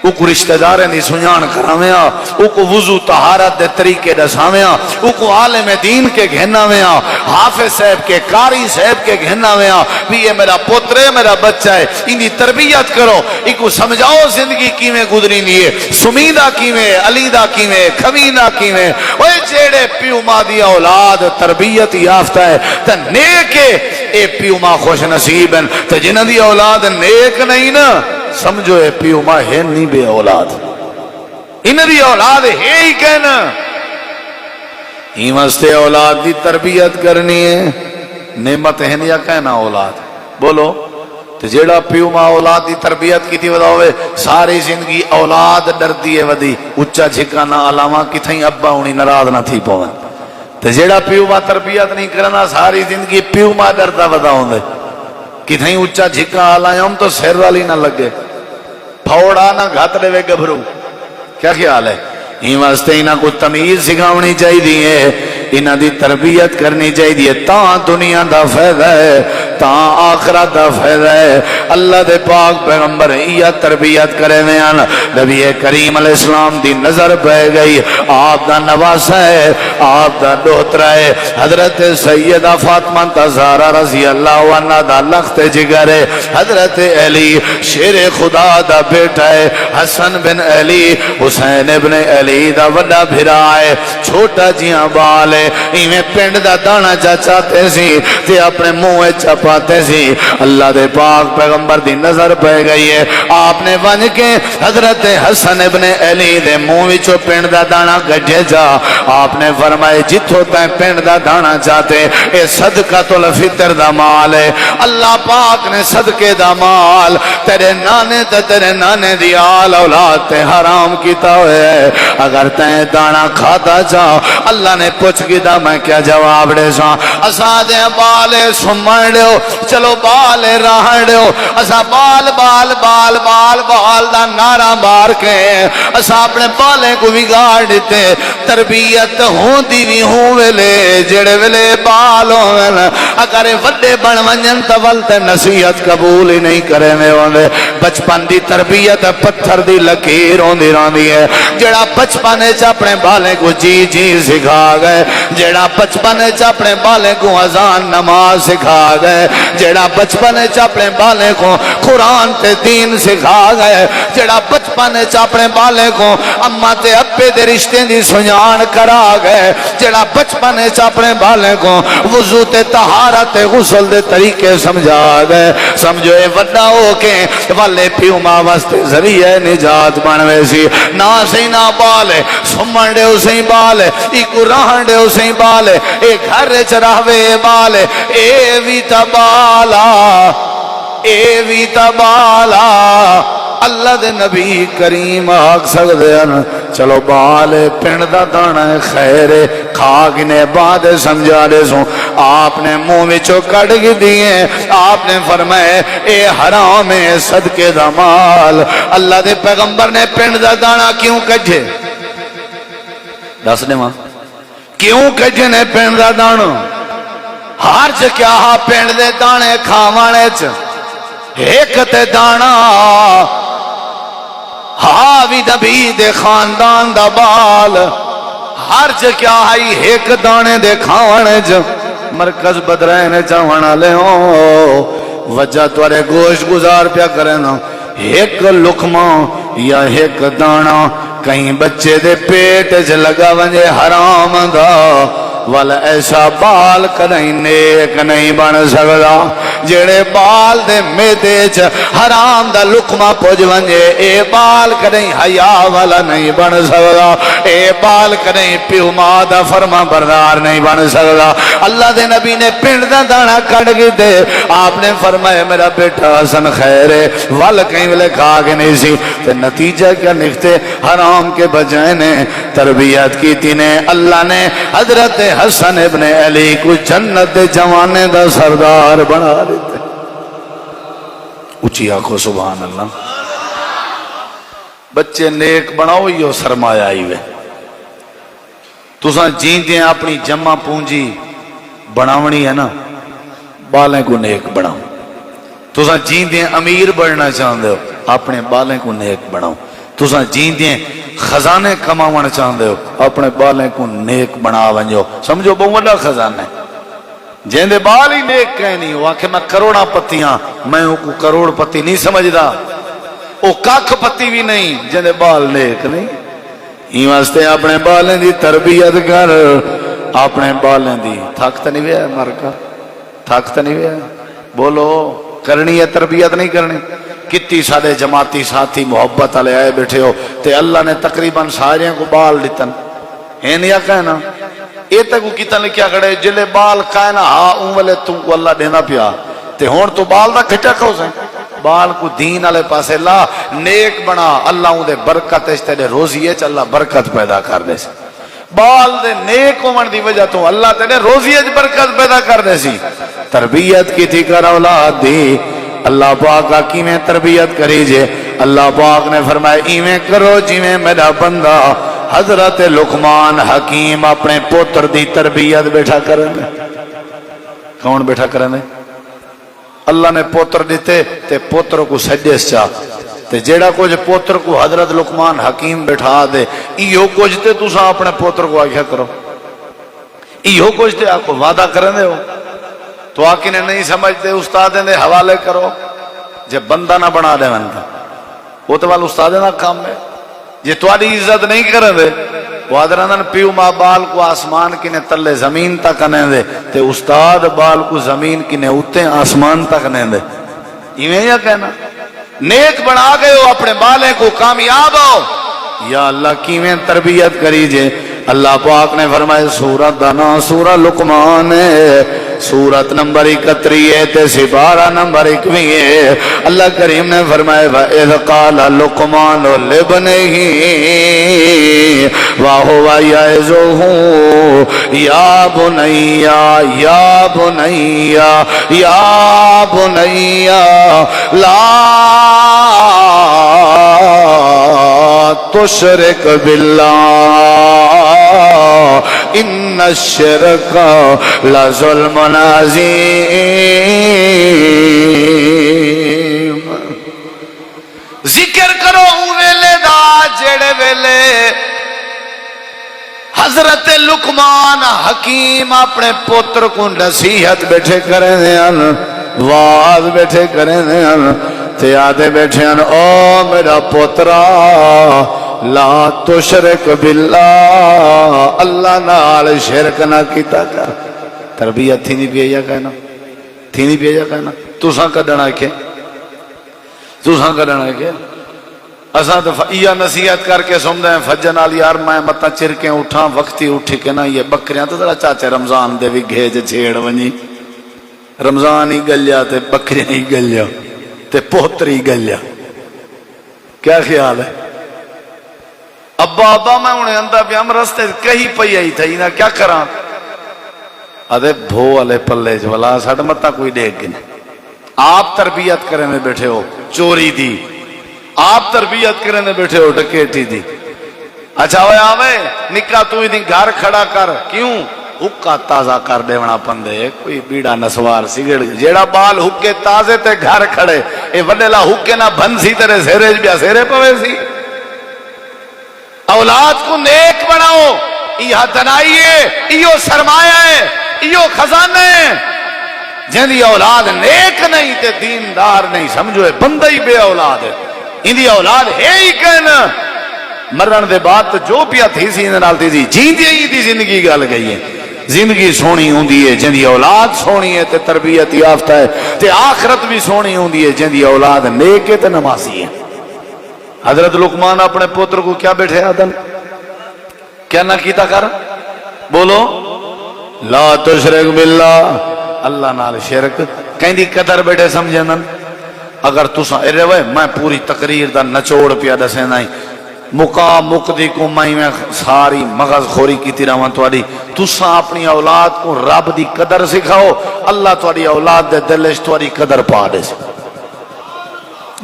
او کو رشتہ داریں دی سنجان کراویاں، او کو وضو طہارت دے طریقے دساویاں، او کو عالم دین کے گھناویاں، حافظ صاحب کے قاری صاحب کے گھناویاں، بھی یہ میرا پتر ہے میرا بچہ ہے، ان دی تربیت کرو، ان کو سمجھاؤ زندگی کیویں گزری نہیں ہے، سمیدہ کیویں، علیدہ کیویں، کھوینہ کیویں، اوے جیڑے پیو ماں دی اولاد تربیت یافتہ ہے تے نیک ہے، اے پیو ماں خوش نصیب ہیں، تے جنہ دی اولاد نیک نہیں نا سمجھو اے پیو ماں ہے نہیں بے اولاد، انہ دی اولاد ہے ہی کہنا، ہی مستے اولاد دی تربیت کرنی ہے، نعمت ہے نہیں یا کہنا اولاد، بولو تو جیڑا پیو ماں اولاد دی تربیت کی تھی ودا ہوئے ساری زندگی اولاد ڈر دیئے ودی اچھا جھکانا علامہ کتھائیں ابا ہونی نراض نہ تھی پوان، تو جیڑا پیو ماں تربیت نہیں کرنا ساری زندگی پیو ماں ڈرتا ودا ہوندے، کتھائیں اچھا جھکا علائم تو سیر والی نہ لگے، پھوڑا نہ گھات لے وے گبھرو، کیا خیال ہے؟ ہی واسطے انہاں کو تمیز سکھاونی چاہیے، انہاں دی تربیت کرنی چاہیے، تاں دنیا دا فائدہ ہے، تاں آخرت دا فائدہ ہے۔ اللہ دے پاک پیغمبر یہ تربیت کرے ہوئے ہیں، نبی کریم علیہ السلام دی نظر پہ گئی، آپ دا نواسا ہے، آپ دا دوہترا ہے، حضرت سیدہ فاطمہ زہرا رضی اللہ عنہ دا لخت جگر ہے، حضرت علی شیر خدا دا بیٹا ہے، حسن بن علی حسین ابن علی دا وڈا بھرا ہے، چھوٹا جیاں بال ہے، ایویں پنڈ دا دانا چاہتے سی تے اپنے منہ چپاتے سی۔ اللہ دے پاک پیغمبر دی نظر پہ گئی ہے، آپ نے ون کے حضرت حسن ابن علی دے منہ وچوں پنڈ دا دانا گڈھے جا، آپ نے فرمائے جتھوں تے پنڈ دا دانا چاہتے اے صدقۃ الفطر دا مال ہے، اللہ پاک نے صدقے دا مال تیرے نانے تے تیرے نانے دی آل اولاد تے حرام کیتا ہوئے ہے، اگر تیں دانا کھاتا جا اللہ نے پوچھ گیا میں کیا جواب دے سا؟ اسا دے بالے سمن دیو، چلو بالے راہن دیو، اسا بال بال بال بال بال دا نعرہ مار کے اسا اپنے بالے کو بگاڑ دیتے۔ تربیت ہوندی بھی ہوں ویلے جڑے ویلے بال ہون، اگر وڈے بن ونجن تے ول تے نصیحت قبول ہی نہیں کرے میں ہوندے۔ بچپن دی تربیت پتھر دی لکیر ہوندی رہندی ہے، جڑا بچپن وچ اپنے بالے کو جی جی سکھا گئے، جڑا بچپن وچ اپنے بالے کو اذان نماز سکھا گئے، جڑا بچپن وچ اپنے بالے کو قرآن تے دین سکھا گئے، جڑا بچپن وچ اپنے بالے کو اما تے ابے دے رشتے دی سنجان کرا گئے، جڑا بچپن وچ اپنے بالے کو وضو تے طہارت تے غسل دے طریقے سمجھا گئے، سمجھو اے وڈا ہو کے والے پیو ماں واسطے ذریعہ نجات بنوے سی۔ نہ سی نہ بال سمن دے اسی بال ایکو راہن دے اسی بال اے گھر چ رہوے بال اے وی تبالا اے وی تبالا۔ اللہ دے نبی کریم آگ سکتے ہیں چلو بال پنڈ دا دانا خیر کھا گنے بعد سمجھا دے سو، آپ نے منہ وچوں کٹ کے دیے، آپ نے فرمائے اے حرام ہے صدقے دا مال۔ اللہ دے پیغمبر نے پنڈ دا دانا کیوں کٹھے؟ دس دے ماں کیوں کٹھے نے پنڈ دا دانا؟ ہر چ کیا پنڈ دے دانے کھاوانے چ ایک تے دانا ہاوی نبی دے خاندان دا بال، ہر چ کیا ہی ایک دانے دے کھاوانے چ مرکز بدرائنے چاہوانا لے ہو وجہ توارے گوشت گزار پیا کرے نا، ایک لقمہ یا ایک دانا کہیں بچے دے پیٹ چ لگا ونجے حرام دا، والا ایسا بال کدیں نیک نہیں بن سکتا، جڑے بال دے میدے چ حرام دا لقمہ پج ونجے اے بال کدیں حیا والا نہیں بن سکتا، اے بال کدیں پیو ماں دا فرما بردار نہیں بن سکتا۔ اللہ دے نبی نے پنڈ دا دانا کٹ کے دے، آپ نے فرمایا میرا بیٹا حسن خیر ہے، ول کہیں ویلے کھا کے نہیں سی، تے نتیجہ کیا نکتے حرام کے بجائے نے تربیت کی تھی نے۔ اللہ نے حضرت حسن ابن علی کو جنت جوانے دا سردار بنا دیتے۔ اچھی آنکھوں سبحان اللہ۔ بچے نیک بناؤ یہ سرمایہ آئی وے، تساں جیندیں اپنی جمع پونجی بناونی ہے نا، بالیں کو نیک بناؤ۔ تساں جیندیں امیر بڑھنا چاہتے ہو اپنے بالیں کو نیک بناؤ۔ تساں جیندیں خزانے کماون چاہتے ہو اپنے بالیں کو نیک بنا ونجو، سمجھو بہت بڑا خزانہ ہے۔ جیندے بال ہی نیک کہیں نہیں ہوا کہ میں کروڑا پتیاں، میں کو کروڑ پتی نہیں سمجھدا، او کاکھ پتی بھی نہیں جیندے بال نیک نہیں۔ ہی واسطے اپنے بالیں دی تربیت کر، اپنے بالیں دی تھک تے نہیں ویا مرکا، تھک تے نہیں ویا، بولو کرنی ہے تربیت نہیں کرنی؟ کتی سارے جماعتی ساتھی محبت والے آئے بیٹھے ہو تے اللہ نے تقریباً سارے کو بال دیتن ہے نہیں کہنا یہ تک کتنا لکھیا کھڑے جلے بال کہنا ہاں اون والے تم کو اللہ دینا پیا تے ہون تو بال دا کھٹا کھو سے بال کو دین والے پاسے لا نیک بنا، اللہ اون دے برکت اس تے روزی اچ اللہ برکت پیدا کر دے سی، بال دے نیک ہون دی وجہ تو اللہ تے روزی اچ برکت پیدا کر دے سی۔ تربیت کی تھی کر اولاد دی، اللہ پاک کی میں تربیت کری جے، اللہ پاک نے فرمایا ایویں کرو جویں میرا بندہ حضرت لقمان حکیم اپنے پوتر دی تربیت بیٹھا کریں دے. کون بیٹھا کریں دے؟ اللہ نے پوتر دیتے تے پوتر کو سجس چاہ تے جیڑا کچھ پوتر کو حضرت لقمان حکیم بیٹھا دے ایہو کچھ تے تساں اپنے پوتر کو آکھیا کرو. ایہو کچھ تے آپ کو وعدہ کریں دے ہو تو آکی نے نہیں سمجھتے استاد دے حوالے کرو. جب بندہ نہ بنا دے بندہ وہ تو والا استاد نہ کام ہے. یہ تمہاری عزت نہیں کریں دے وہ آدھران پیو ماں بال کو آسمان کی نے تلے زمین تک نہیں دے تے استاد بال کو زمین کی نے اتے آسمان تک نہیں دے. ایویں یا کہنا نیک بنا گئے ہو اپنے بالے کو کامیاب ہو. یا اللہ کیویں تربیت کری جے. اللہ پاک نے فرمائے سورت دانا سورہ لقمان ہے سورت نمبر 31 ہے تے سپارہ نمبر 21 ہے. اللہ کریم نے فرمائے وَإِذْ قَالَ لُقْمَانُ لِابْنِهِ وَهُوَ يَعِظُهُ يَا بُنَيَّ يَا بُنَيَّ يَا بُنَيَّ لَا تُشْرِكْ بِاللَّهِ ان الشرک لظلم عظیم. ذکر کرو ویلے دا جڑے ویلے حضرت لقمان حکیم اپنے پوتر کو نصیحت بیٹھے کریں دے واز بیٹھے کریں دے تے آدھے بیٹھے او میرا پوترا لا تشرک باللہ اللہ نال شرک نہ کیتا کر. تربیت تھی نہیں پیا کہنا تھی نہیں پیا کہنا تساں کڈنا کے تساں کڈنا کے اساں تو یہ نصیحت کر کے سمجھتے ہیں فجر نال یار میں متا چر کے اٹھاں وقتی اٹھ کے نا یہ بکریاں تو ذرا چاچے رمضان دے بھی گھیج چھیڑ ونجی رمضان ہی گلیا تے بکریاں ہی گلیا تے پوتری گلیا. کیا خیال ہے؟ ابا ابا میں انہیں اندہ پہ ہم رستے کہیں پئی آئی تھا نا کیا کراں ادھے بھو والے پلے جولا ساڑھ متا کوئی دیکھ گنے. آپ تربیت کرنے میں بیٹھے ہو چوری دی آپ تربیت کرنے میں بیٹھے ہو ڈکیٹی دی. اچھا ہوئے آوے نکا تو ہی دی گھر کھڑا کر کیوں حکا تازہ کر دیونا پندے کوئی بیڑا نسوار سگڑ جیڑا بال حکے تازے تے گھر کھڑے اے وڈیلا حکے نہ بھن سی تیرے سیرے بیا سیرے پوے سی. اولاد کو نیک بناؤ یہ دنائی ہے یہ سرمایہ ہے یہ خزانہ ہے. جن اولاد نیک نہیں تے دیندار نہیں سمجھو بندہ ہی بے اولاد ہے. اندی اولاد ہے ہی کہنا مرن دے بعد جو پیا تھی سی نال تھی جیندی ہی دی زندگی گل گئی ہے. زندگی سونی ہوندی ہے جن دی اولاد سونی ہے تے تربیت یافتہ ہے تے آخرت بھی سونی ہوندی ہے جن دی اولاد نیک ہے تے نمازی ہے. حضرت لقمان اپنے پوتر کو کیا بیٹھے آدم کیا نہ کیتا کر بولو لا تشرک باللہ اللہ نال شرک کہیں دی قدر بیٹھے سمجھیں. اگر تساں ارے وے میں پوری تقریر دا نچوڑ پیا دسے نہیں مقا مقدی کو میں ساری مغز خوری کی تیراں تواری تساں اپنی اولاد کو رب دی قدر سکھاؤ اللہ تواری اولاد دے دلش تواری قدر پا دے سے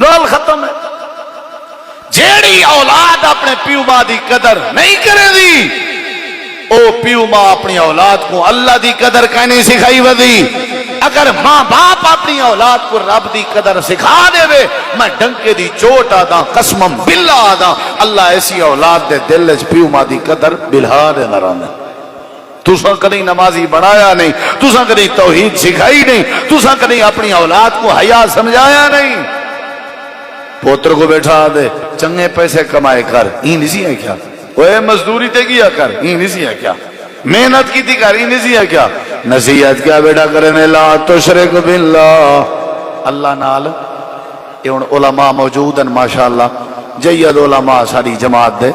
گل ختم ہے. جیڑی اولاد اپنے پیو ماں دی قدر نہیں کرے دی او پیو ماں اپنی اولاد کو اللہ دی قدر کہنے سکھائی ودی. اگر ماں باپ اپنی اولاد کو رب دی قدر سکھا دے وے میں ڈنکے دی چوٹ آدھا قسمم باللہ آدھا اللہ ایسی اولاد دے دل اچ پیو ماں دی قدر بلہا دے نرانے. تساں کدی نمازی بنایا نہیں تساں کدی توحید سکھائی نہیں تساں کدی اپنی اولاد کو حیا سمجھایا نہیں. پوتر کو بیٹھا دے چنگے پیسے کمائے کر ہی نہیں ہے کیا وہ مزدوری تے کیا کر ہی نہیں ہے کیا محنت کی تھی کر ہی نہیں ہے کیا نصیحت کیا بیٹا کرنے لا تشرک باللہ اللہ نال. یہ علماء موجود ہیں ماشاءاللہ جید علماء ساری جماعت دے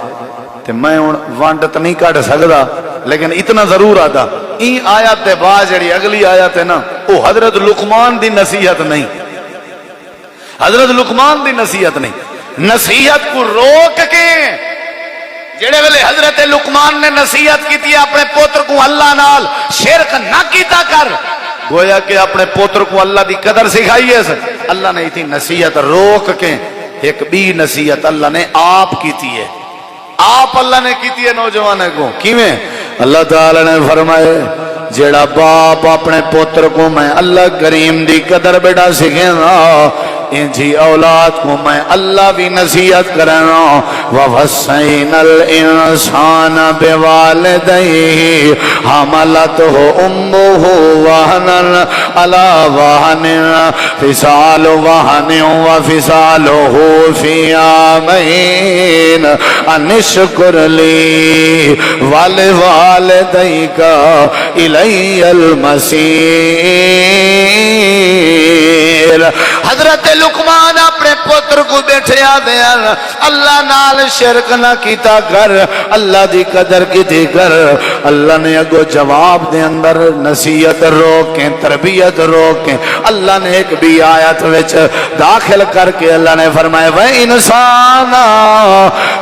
تے میں وانڈت نہیں کٹ سکتا لیکن اتنا ضرور آتا این آیت دے بعد جڑی اگلی آیت ہے نا وہ حضرت لقمان دی نصیحت نہیں حضرت لقمان دی نصیحت نہیں نصیحت کو روک کے جڑے ویلے حضرت لقمان نے نصیحت کی تھی اپنے پوتر کو اللہ نال شرک نہ کیتا کر گویا کہ اپنے پوتر کو اللہ دی قدر سکھائی ہے اللہ نے تھی نصیحت روک کے ایک بھی نصیحت اللہ نے آپ کی تھی ہے آپ اللہ نے کی نوجوان کو کیویں اللہ تعالی نے فرمائے جیڑا باپ اپنے پوتر کو میں اللہ کریم دی قدر بیٹا سکھے نا انجی اولاد کو میں اللہ بھی نصیحت کرنا وَوَصَّيْنَا الْإِنسَانَ بِوَالِدَيْهِ حَمَلَتْهُ أُمُّهُ وَهْنًا عَلَى وَهْنٍ فِصَالُ وَهْنٍ وَفِصَالُهُ فِي عَامَيْنِ أَنِ اشْكُرْ لِي وَلِوَالِدَيْكَ إِلَيَّ الْمَصِيرُ حضرت لقمان اپنے پتر کو بیٹھے آدھے اللہ نال شرک نہ کیتا کر اللہ دی قدر کی کر اللہ نے اگو جواب دے اندر نصیحت روکیں تربیت روکیں اللہ نے ایک بھی آیت وچ داخل کر کے اللہ نے فرمایا وہ انسان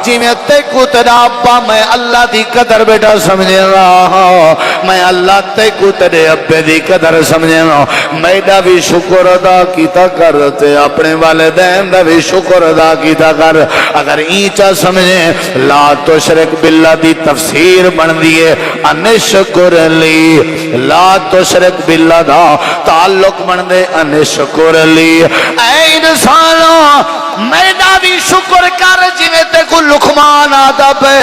جی میں تے کو تیرا ابا میں اللہ دی قدر بیٹا سمجھے رہا میں اللہ تے کو تیرے ابے دی قدر سمجھے رہا میڈا بھی شکر ادا کیتا کر تے اپنے والدین دا بھی شکر ادا کیتا کر اگر اینچا سمجھیں لا تشرک باللہ دی تفسیر بن دیئے انشکر لی لا تشرک باللہ دا تعلق بن دے انشکر لی اے انسانوں میڈا بھی شکر کر جنہیں تے کو لقمان آدھا پہ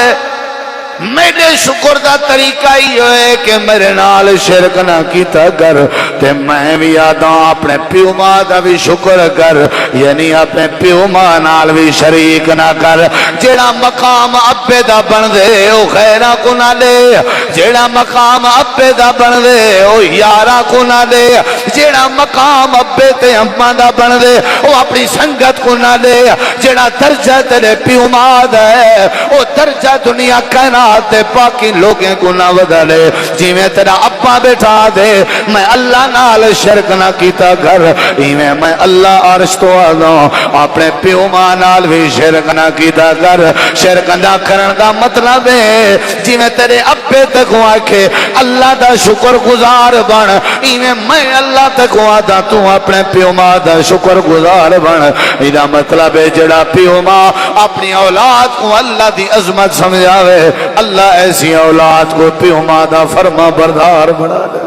میرے شکر دا طریقہ ہی ہوئے کہ میرے نال شرک نہ کیتا کر تے میں بھی آدھا اپنے پیو ماں دا بھی شکر کر یعنی اپنے پیو ماں نال بھی شریک نہ کر جیڑا مقام ابے دا بن دے او خیرہ کو نہ لے جیڑا مقام ابے دا بن دے او یارہ کو نہ لے جیڑا مقام ابے تے اماں دا بن دے او اپنی سنگت کو نہ لے جیڑا درجہ تیرے پیو ماں دا ہے او درجہ دنیا کہنا تے پاکی لوگیں کو نہ بدلے جی میں تیرا ابا بیٹھا دے میں اللہ نال شرک نہ کیتا کر میں اللہ عرش تو آدھوں اپنے پیو ماں نال بھی شرک نہ کیتا کر شرک نہ کرن دا مطلب ہے جی میں تیرے ابے تک آکھے اللہ دا شکر گزار بن میں اللہ تک آدھا تو اپنے پیو ماں دا شکر گزار بن ایدہ مطلب ہے جڑا پیو ماں اپنی اولاد کو اللہ دی عظمت سمجھاوے اللہ ایسی اولاد کو پیو ماں دا فرما بردار بنا دے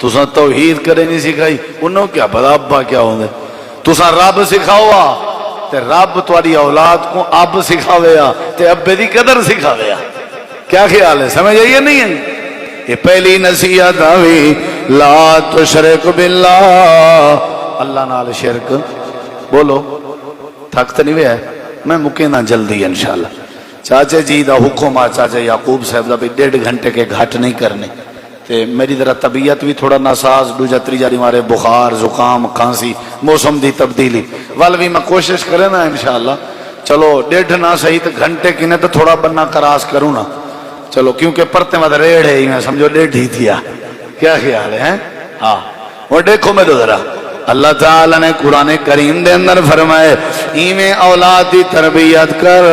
تُساں توحید کرے نہیں سکھائی انہوں کیا پتا ابا کیا ہوں دے تُساں رب سکھاؤا تے رب تواری اولاد کو اب سکھاویا تے ابے دی قدر سکھاویا کیا خیال ہے سمجھ آئیے نہیں ہے یہ پہلی نصیحت آوی لا تشرک باللہ اللہ نال شرک بولو تھکت نہیں ہویا ہے میں مکینا جلدی انشاءاللہ چاچے جی دا حکم آ چاچے یعقوب صاحب دا بھی 1.5 گھنٹے کے گھٹ نہیں کرنے تے میری ذرا طبیعت بھی تھوڑا ناساز دوجا تریجا مارے بخار زکام کھانسی موسم دی تبدیلی وال بھی میں کوشش کرے نا انشاءاللہ چلو 1.5 نہ صحیح تو گھنٹے کی نے تو تھوڑا بننا کراس کروں نا چلو کیونکہ پرتے میں ریڑھ ہے میں سمجھو 1.5 ہی تھیا کیا خیال ہے ہاں وہ دیکھو میں تو ذرا اللہ تعالیٰ نے قرآن کریم دے اندر فرمائے ایمیں اولاد دی تربیت کر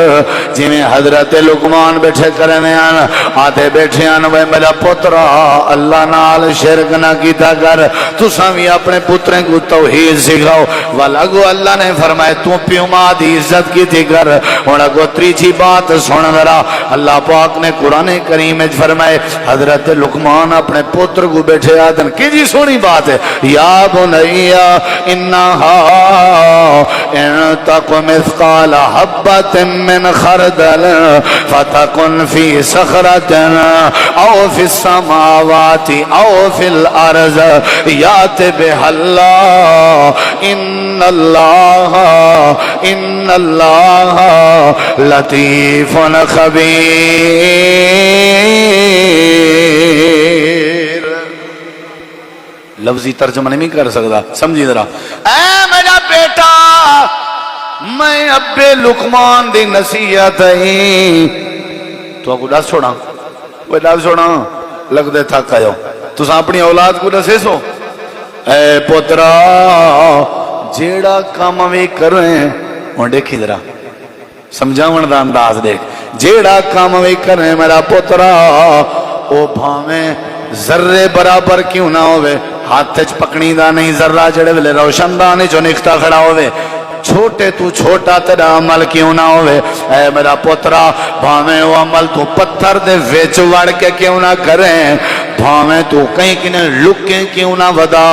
جیمیں حضرت لقمان بیٹھے کرنے آنا آتے بیٹھے آنا بھائی میرا پترہ اللہ نال شرک نہ کیتا کر تو سامی اپنے پتریں کو توحید سکھاؤ والگو اللہ نے فرمائے تو پیو ماں دی عزت کی تھی کر انہوں تریچی بات سن ذرا اللہ پاک نے قرآن کریم فرمائے حضرت لقمان اپنے پتر کو بیٹھے آدن کی جی سونی بات ہے یا بنیا انہا ان تک مثقال حبت من خردل فتکن فی صخرت او فی السماوات او فی الارض یات بها اللہ ان اللہ لطیف خبیر لفظی ترجمہ نہیں کر سکتا سمجھی ذرا اے میرا بیٹا میں ابے لقمان دی نصیحت ہی تو کو دس چھوڑا وہ دس چھوڑا لگ دے تھا کہو تو اپنی اولاد کو دسے سو اے پترا جیڑا کام بھی کریں وہ دیکھی ذرا سمجھاون دا انداز دیکھ جیڑا کام بھی کریں میرا پترا او بھاویں ذرے برابر کیوں نہ ہوئے ہاتھ چ پکڑی دا نہیں ذرہ جڑے ویلے روشن دان چوں نکتا کھڑا ہوئے چھوٹے تو چھوٹا تیرا عمل کیوں نہ ہوئے، اے میرا پترا بھاویں وہ عمل تو پتھر دے وچ وڑ کے کیوں نہ کریں، بھاویں تو کہیں کنے لکیں کیوں نہ ودا،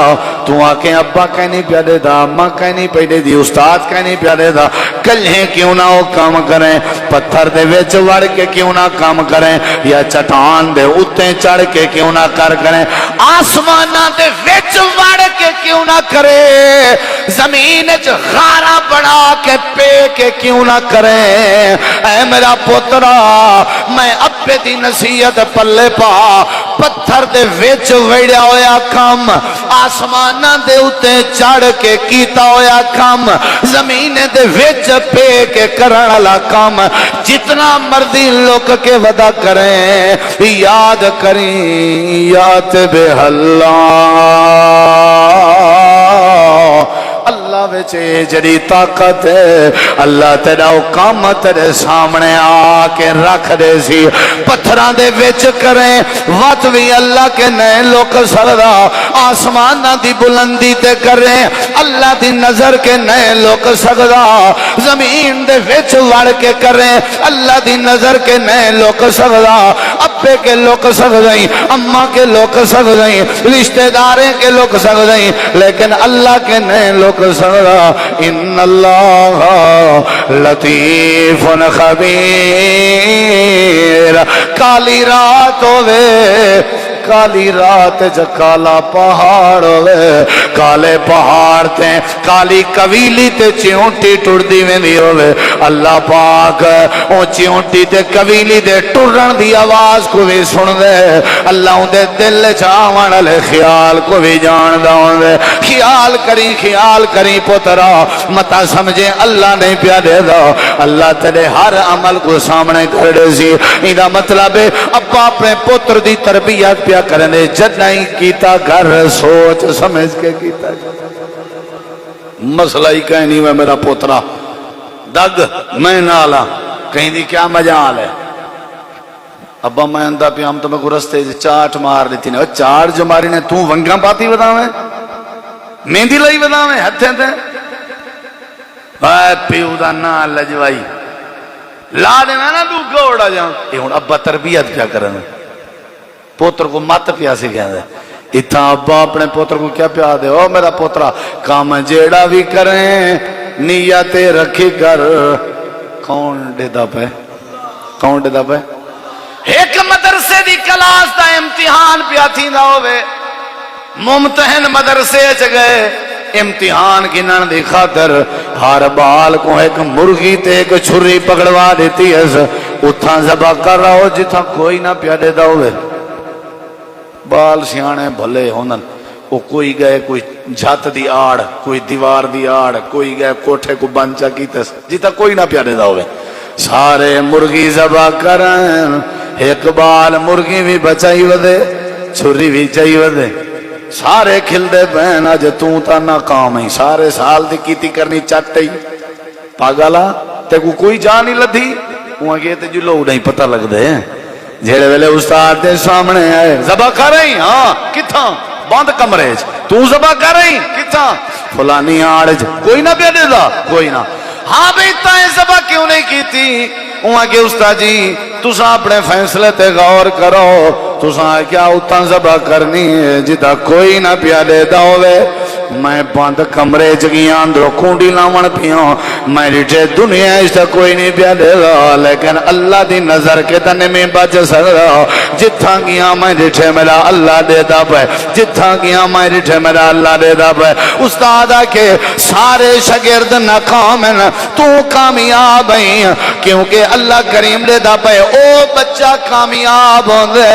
تو آکیں ابا کہنی پیادے دا، اماں کہنی پیادے دی، استاد کہنی پیادے دا، کلہیں کیوں نہ وہ کام کریں، پتھر دے وچ وڑ کے کیوں نہ کام کریں، یا چٹان دے اتے چڑھ کے کیوں نہ کریں، آسمانہ دے وچ وڑ کے کیوں نہ کرے، زمین وچ غارہ بڑھا کے پے کے کیوں نہ کریں، اے میرا پترا میں ابے دی نصیحت پلے پا، پتھر دے وچ وڑیا ہویا کام، آسمانہ دے اتے چڑھ کے کیتا ہویا کام، زمین دے وچ پے کے کرن والا کام، جتنا مرضی لوگ کے ودا کریں، یاد کریں یاد بے اللہ اللہ وچے جڑی طاقت ہے، اللہ تیرا کام تیرے سامنے آ کے رکھ دے سی، پتھراں دے وچ کریں وات بھی اللہ کے نئے لوک سردا، آسمانہ دی بلندی تے کریں اللہ دی نظر کے نئے لوک سردا، زمین دے وچ وڑ کے کریں اللہ دی نظر کے نئے لوک سردا، ابے کے لوک سردائیں، اماں کے لوک سردائیں، رشتہ داریں کے لوک سردائیں، لیکن اللہ کے نئے لوک سردا، ان اللہ لطیف خبیر، کالی رات ہوئے کالی رات کالا پہاڑ ہوئے، کالے پہاڑ تے کالی قبیلی تے چیونٹی ٹردی میں بھی ہوئے، اللہ پاک او چیونٹی تے قبیلی دے ٹرن دی آواز کو بھی سن دے، اللہ ان دے دل چاہوان لے خیال کو بھی جان داؤں دے، خیال کری پترا متا سمجھے اللہ نہیں پیا دے دا، اللہ تیرے ہر عمل کو سامنے کر دے سی، ایدہ مطلب ہے ابا اپنے پتر دی تربیت پیا کرنے جنہیں کیتا گھر سوچ سمجھ کے کیتا مسئلہ ہی کہیں نہیں میں میرا پوترا دگ میں نالا کہیں دی کیا مجال ہے، ابا میں اندہ پہ ہم تو میں کو رستے چاٹ مار لیتی نے، چاٹ جو ماری نے توں ونگاں پاتی بتاویں مہندی لئی بتاویں ہتھیں تے پیو دا نا لجوائی لا دے میں نا تو گوڑا جاؤں، یہ ہون ابا تربیت کیا کرنے پوتر کو مت پیا سی کہنے اتھا ابا اپنے پوتر کو کیا پیا دے، او میرا پوترا کام جیڑا بھی کریں نیت رکھی کر، کون دے دا پہ کون دے دا پہ، ایک مدرسے دی کلاس دا امتحان پیا تھی نہ ہوئے، ممتحن مدرسے چ گئے امتحان گنن دی خاطر ہر بال کو ایک مرغی تے ایک چھری پکڑوا دیتی ہے، اتھا ذبح کر رہا ہو جتھا کوئی نہ پیا دے دا ہوئے، بال سیانے بھلے ہونن، وہ کوئی گئے کوئی جھات دی آڑ، کوئی دیوار دی آڑ، کوئی گئے کوٹھے کو بنچا کیتے جیتا کوئی نہ پیادے دا ہوئے، سارے مرغی ذبح کرن، ایک بال مرغی بھی بچائی ودے چھری بھی چاہی ودے، سارے کھل دے بہن آج توں تا ناکام ہی، سارے سال دی کیتی کرنی چاٹے ہی پاگالا تے کو کوئی جان نہیں لدھی، وہاں گئے تے جو لوگ نہیں پتہ لگ دے جھیڑے ویلے استاد دے سامنے آئے ذبح کر رہی، ہاں کتھاں بند کمرے تو ذبح کر رہی کتھاں فلانی آڑج، کوئی نہ پیا دے دا کوئی نہ، ہاں بھئی تائیں ذبح کیوں نہیں کیتی، وہاں کے استاد جی تساں اپنے فیصلے تے غور کرو، تساں کیا اتاں ذبح کرنی ہے جتا کوئی نہ پیا دے دا ہوئے، میں بند کمرے جگیاں اندروں کونڈی لاون پیوں، میں ریٹھے دنیا اس تا کوئی نہیں پیا دے دا، لیکن اللہ دی نظر کے تنے میں بچ سکتا، جتھاں گیا میں ریٹھے میرا اللہ دے دا پہ، جتھاں گیا میں ریٹھے میرا اللہ دے دا پہ، استاد کے سارے شگرد ناکام ہیں تو کامیاب ہیں، کیونکہ اللہ کریم دے دا پہ او بچہ کامیاب ہوں دے،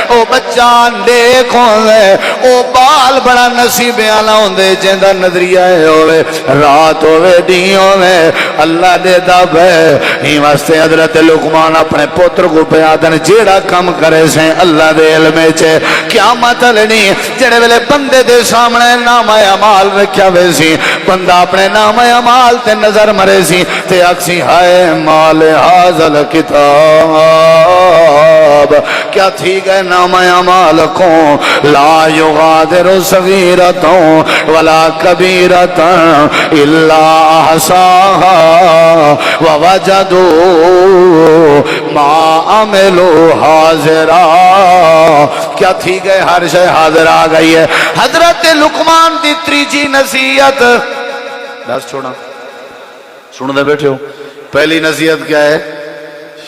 او بچہ نیک ہوں دے، او بال بڑا نصیب آلا ہوں دے، جیندہ نظریہ ہوئے رات ہوئے دین ہوئے اللہ دے دب ہے، ہی واسطے حضرت لقمان اپنے پتر کو پیادن جیڑا کم کرے سے اللہ دے علم چھے، قیامت لنی جڑے ویلے بندے دے سامنے نام اعمال رکھیا ویسی، بندہ اپنے نام اعمال تے نظر مرے سی تے اکسی ہائے مال حاضل کتاب کیا تھی گئے نام اعمال کو لا یغادر صغیرتوں ولا کبیرۃ الا احصاها ووجدوا ما عملوا حاضرا. کیا تھی گئے ہر شے حاضر آ گئی ہے. حضرت لقمان دی تیجی نصیحت دس چھوڑا سن دے بیٹھے ہو. پہلی نصیحت کیا ہے؟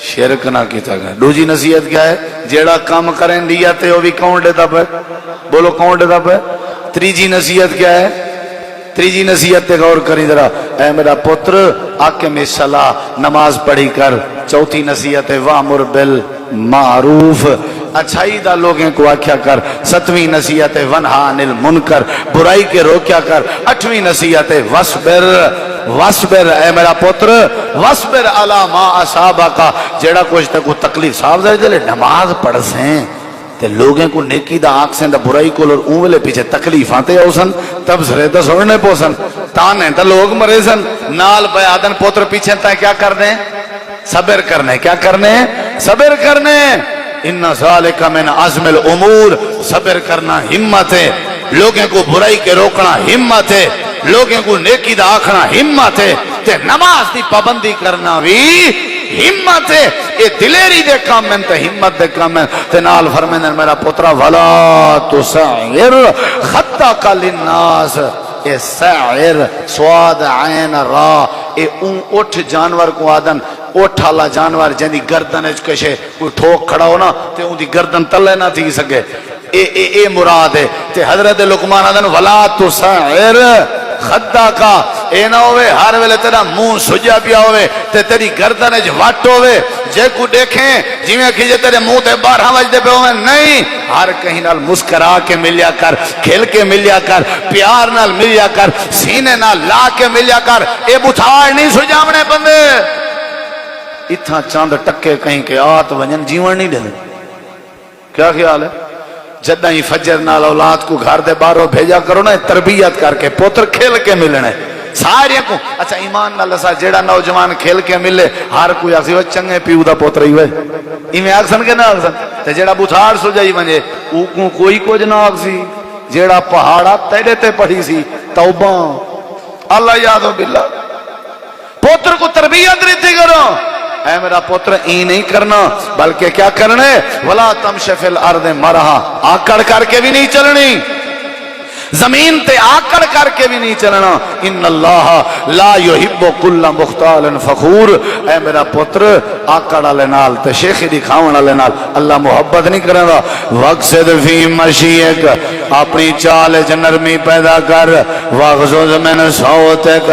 شرک نہ کیتا گیا. دوسری نصیحت کیا ہے؟ جیڑا کام کریں دیا تے وہ بھی کون دیتا پہ؟ بولو کون دیتا پہ؟ تیجی نصیحت کیا ہے؟ تیجی نصیحت تے غور کری ذرا. اے میرا پتر اقم الصلاۃ نماز پڑھی کر. چوتھی نصیحت ہے وامر بالمعروف اچھائی دا لوگیں کو آکھیا کر. ستویں نصیحت ہے ونہا عن المنکر برائی کے روکیا کر. اٹھویں نصیحت ہے وصبر وصبر اے میرا پتر وصبر علی ما اصابک. جیڑا کچھ تے کو تکلیف صاحب دے نماز پڑھ سیں تے لوگیں کو نیکی دا آنکھ سیں دا برائی کو لور اونولے پیچھے تکلیف آتے ہو سن تب سرے دا سوڑنے پو سن تانے تا لوگ مرے سن نال بیادن پوتر پیچھے تا کیا کرنے؟ صبر کرنے. کیا کرنے؟ صبر کرنے. ان ذالک من عزم الامور. صبر کرنا ہمت ہے. لوگوں کو برائی کے روکنا ہمت ہے. لوگوں کو نیکی دا آکھنا ہمت ہے. تے نماز دی پابندی کرنا بھی ہمت ہے. یہ دلیری دے کام میں تے ہمت دے کام میں. تے نال فرمائیں میرا پترا ولا تسعر خطک للناس. اے سعر سواد عین را اے اون اٹھ جانور کو آدن اٹھ والا جانور جن دی گردن وچ کشے کوئی ٹھوک کھڑا ہو نا تے اون دی گردن تلے نہ تھی سکے. اے مراد ہے. تے حضرت لقمان آدن ولا تسعر خدا کا اے نہ ہوئے ہر ویلے تیرا منہ سجا پیا ہوئے تے تیری گردن وچ وٹ ہوئے جے کو دیکھیں جویں کہ جے تیرے منہ تے 12 وجدے پہ ہوئے. نہیں ہر کہیں نال مسکرا کے ملیا کر کھل کے ملیا کر پیار نال ملیا کر سینے نال لا کے ملیا کر. اے بتھاڑ نہیں سجاونے بندے اتھا چاند ٹکے کہیں کہ آت ونجن جیون نہیں دینے. کیا خیال ہے؟ جدہ ہی فجر نال اولاد کو گھر دے باروں بھیجا کرو نا تربیت کر کے پوتر کھیل کے ملنے سارے کو. اچھا ایمان نال اسا جیڑا نوجوان کھیل کے ملے ہر کوئی آکسی وہ چنگے پیو دا پوتر ہی ہوئے ایویں آکسن کے نہ آکسن. تے جیڑا بتھاڑ سو جائی ونجے او کو کوئی کچھ نہ آکسی. جیڑا پہاڑا تیرے تے پڑھی سی توبہ اللہ یاد ہو باللہ. پوتر کو تربیت دیتی کرو. اے میرا پتر این نہیں کرنا بلکہ کیا کرنے ولا تمشی فی الارض مرحا آکڑ کر کے بھی نہیں چلنی زمین تے آکڑ کر کے بھی نہیں چلنا. ان اللہ لا یحب کل مختال فخور. اے میرا پتر آکڑ والے نال تے شیخی دکھاون والے نال اللہ محبت نہیں کرندا. وقصد فی مشیک اپنی چال وچ نرمی پیدا کر. واغضض من صوتک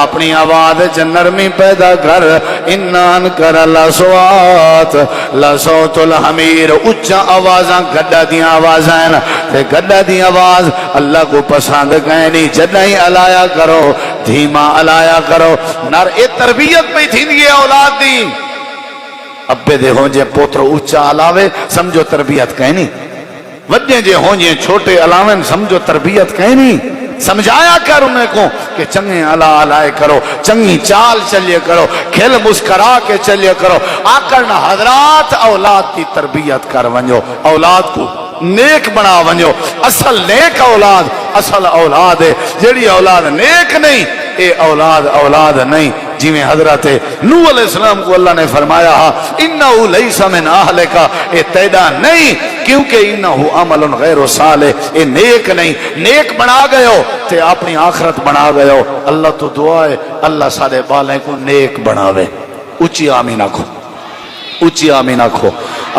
اپنی آواز وچ نرمی پیدا کر. ان انکر الاصوات لصوت الحمیر. اونچا آوازاں گڈا دیاں آوازاں ہیں تے گڈا دی آواز اللہ کو پسند کہیں نہیں. جدہ ہی علایا کرو دھیما علایا کرو. نار اے تربیت پہ تھی یہ اولاد دی. ابے دے ہوں جے پوتر اچھا علاوے سمجھو تربیت کہیں نہیں. وڈے جے ہوں جے چھوٹے علاوے سمجھو تربیت کہیں نہیں. سمجھایا کر انہیں کو کہ چنگے علائے کرو چنگی چال چلیے کرو کھل مسکرا کے چلیے کرو. آکرنا حضرات اولاد کی تربیت کر ونجو اولاد کو نیک بنا ونجو. اصل نیک اولاد اصل اولاد ہے. جیڑی اولاد نیک نہیں اے اولاد نہیں. جی میں حضرت نوح علیہ السلام کو اللہ نے فرمایا انہو لیس من اہلک اے تیدا نہیں کیونکہ انہو عمل غیر صالح اے نیک نہیں. نیک بنا گئے ہو تے اپنی آخرت بنا گئے ہو. اللہ تو دعا ہے اللہ سارے بالیں کو نیک بناوے. اچھی آمین آکھو اچھی آمین آکھو.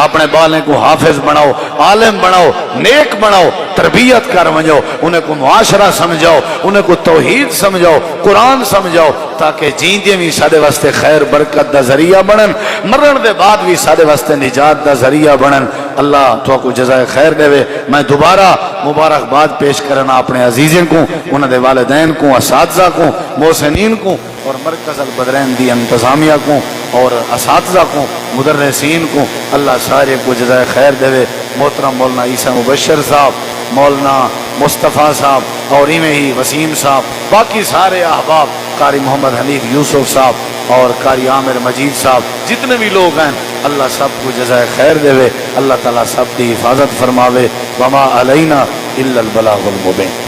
اپنے بالیں کو حافظ بناؤ عالم بناؤ نیک بناؤ تربیت کر ونجو. انہیں کو معاشرہ سمجھاؤ انہیں کو توحید سمجھاؤ قرآن سمجھاؤ تاکہ جیندے بھی سادے واسطے خیر برکت دا ذریعہ بنن مرن دے بعد بھی سادے واسطے نجات دا ذریعہ بنن. اللہ تو کو جزائے خیر دے. میں دوبارہ مبارکباد پیش کرنا اپنے عزیزیں کو انہوں دے والدین کو اساتذہ کو محسنین کو اور مرکز البدرین دی انتظامیہ کو اور اساتذہ کو مدرسین کو. اللہ سارے کو جزائے خیر دے. محترم مولانا عیسیٰ مبشر صاحب مولانا مصطفیٰ صاحب اور ایمیں ہی وسیم صاحب باقی سارے احباب قاری محمد حنیف یوسف صاحب اور قاری عامر مجید صاحب جتنے بھی لوگ ہیں اللہ سب کو جزائے خیر دے. اللہ تعالیٰ سب کی حفاظت فرماوے. وما علینا الا البلاغ المبین.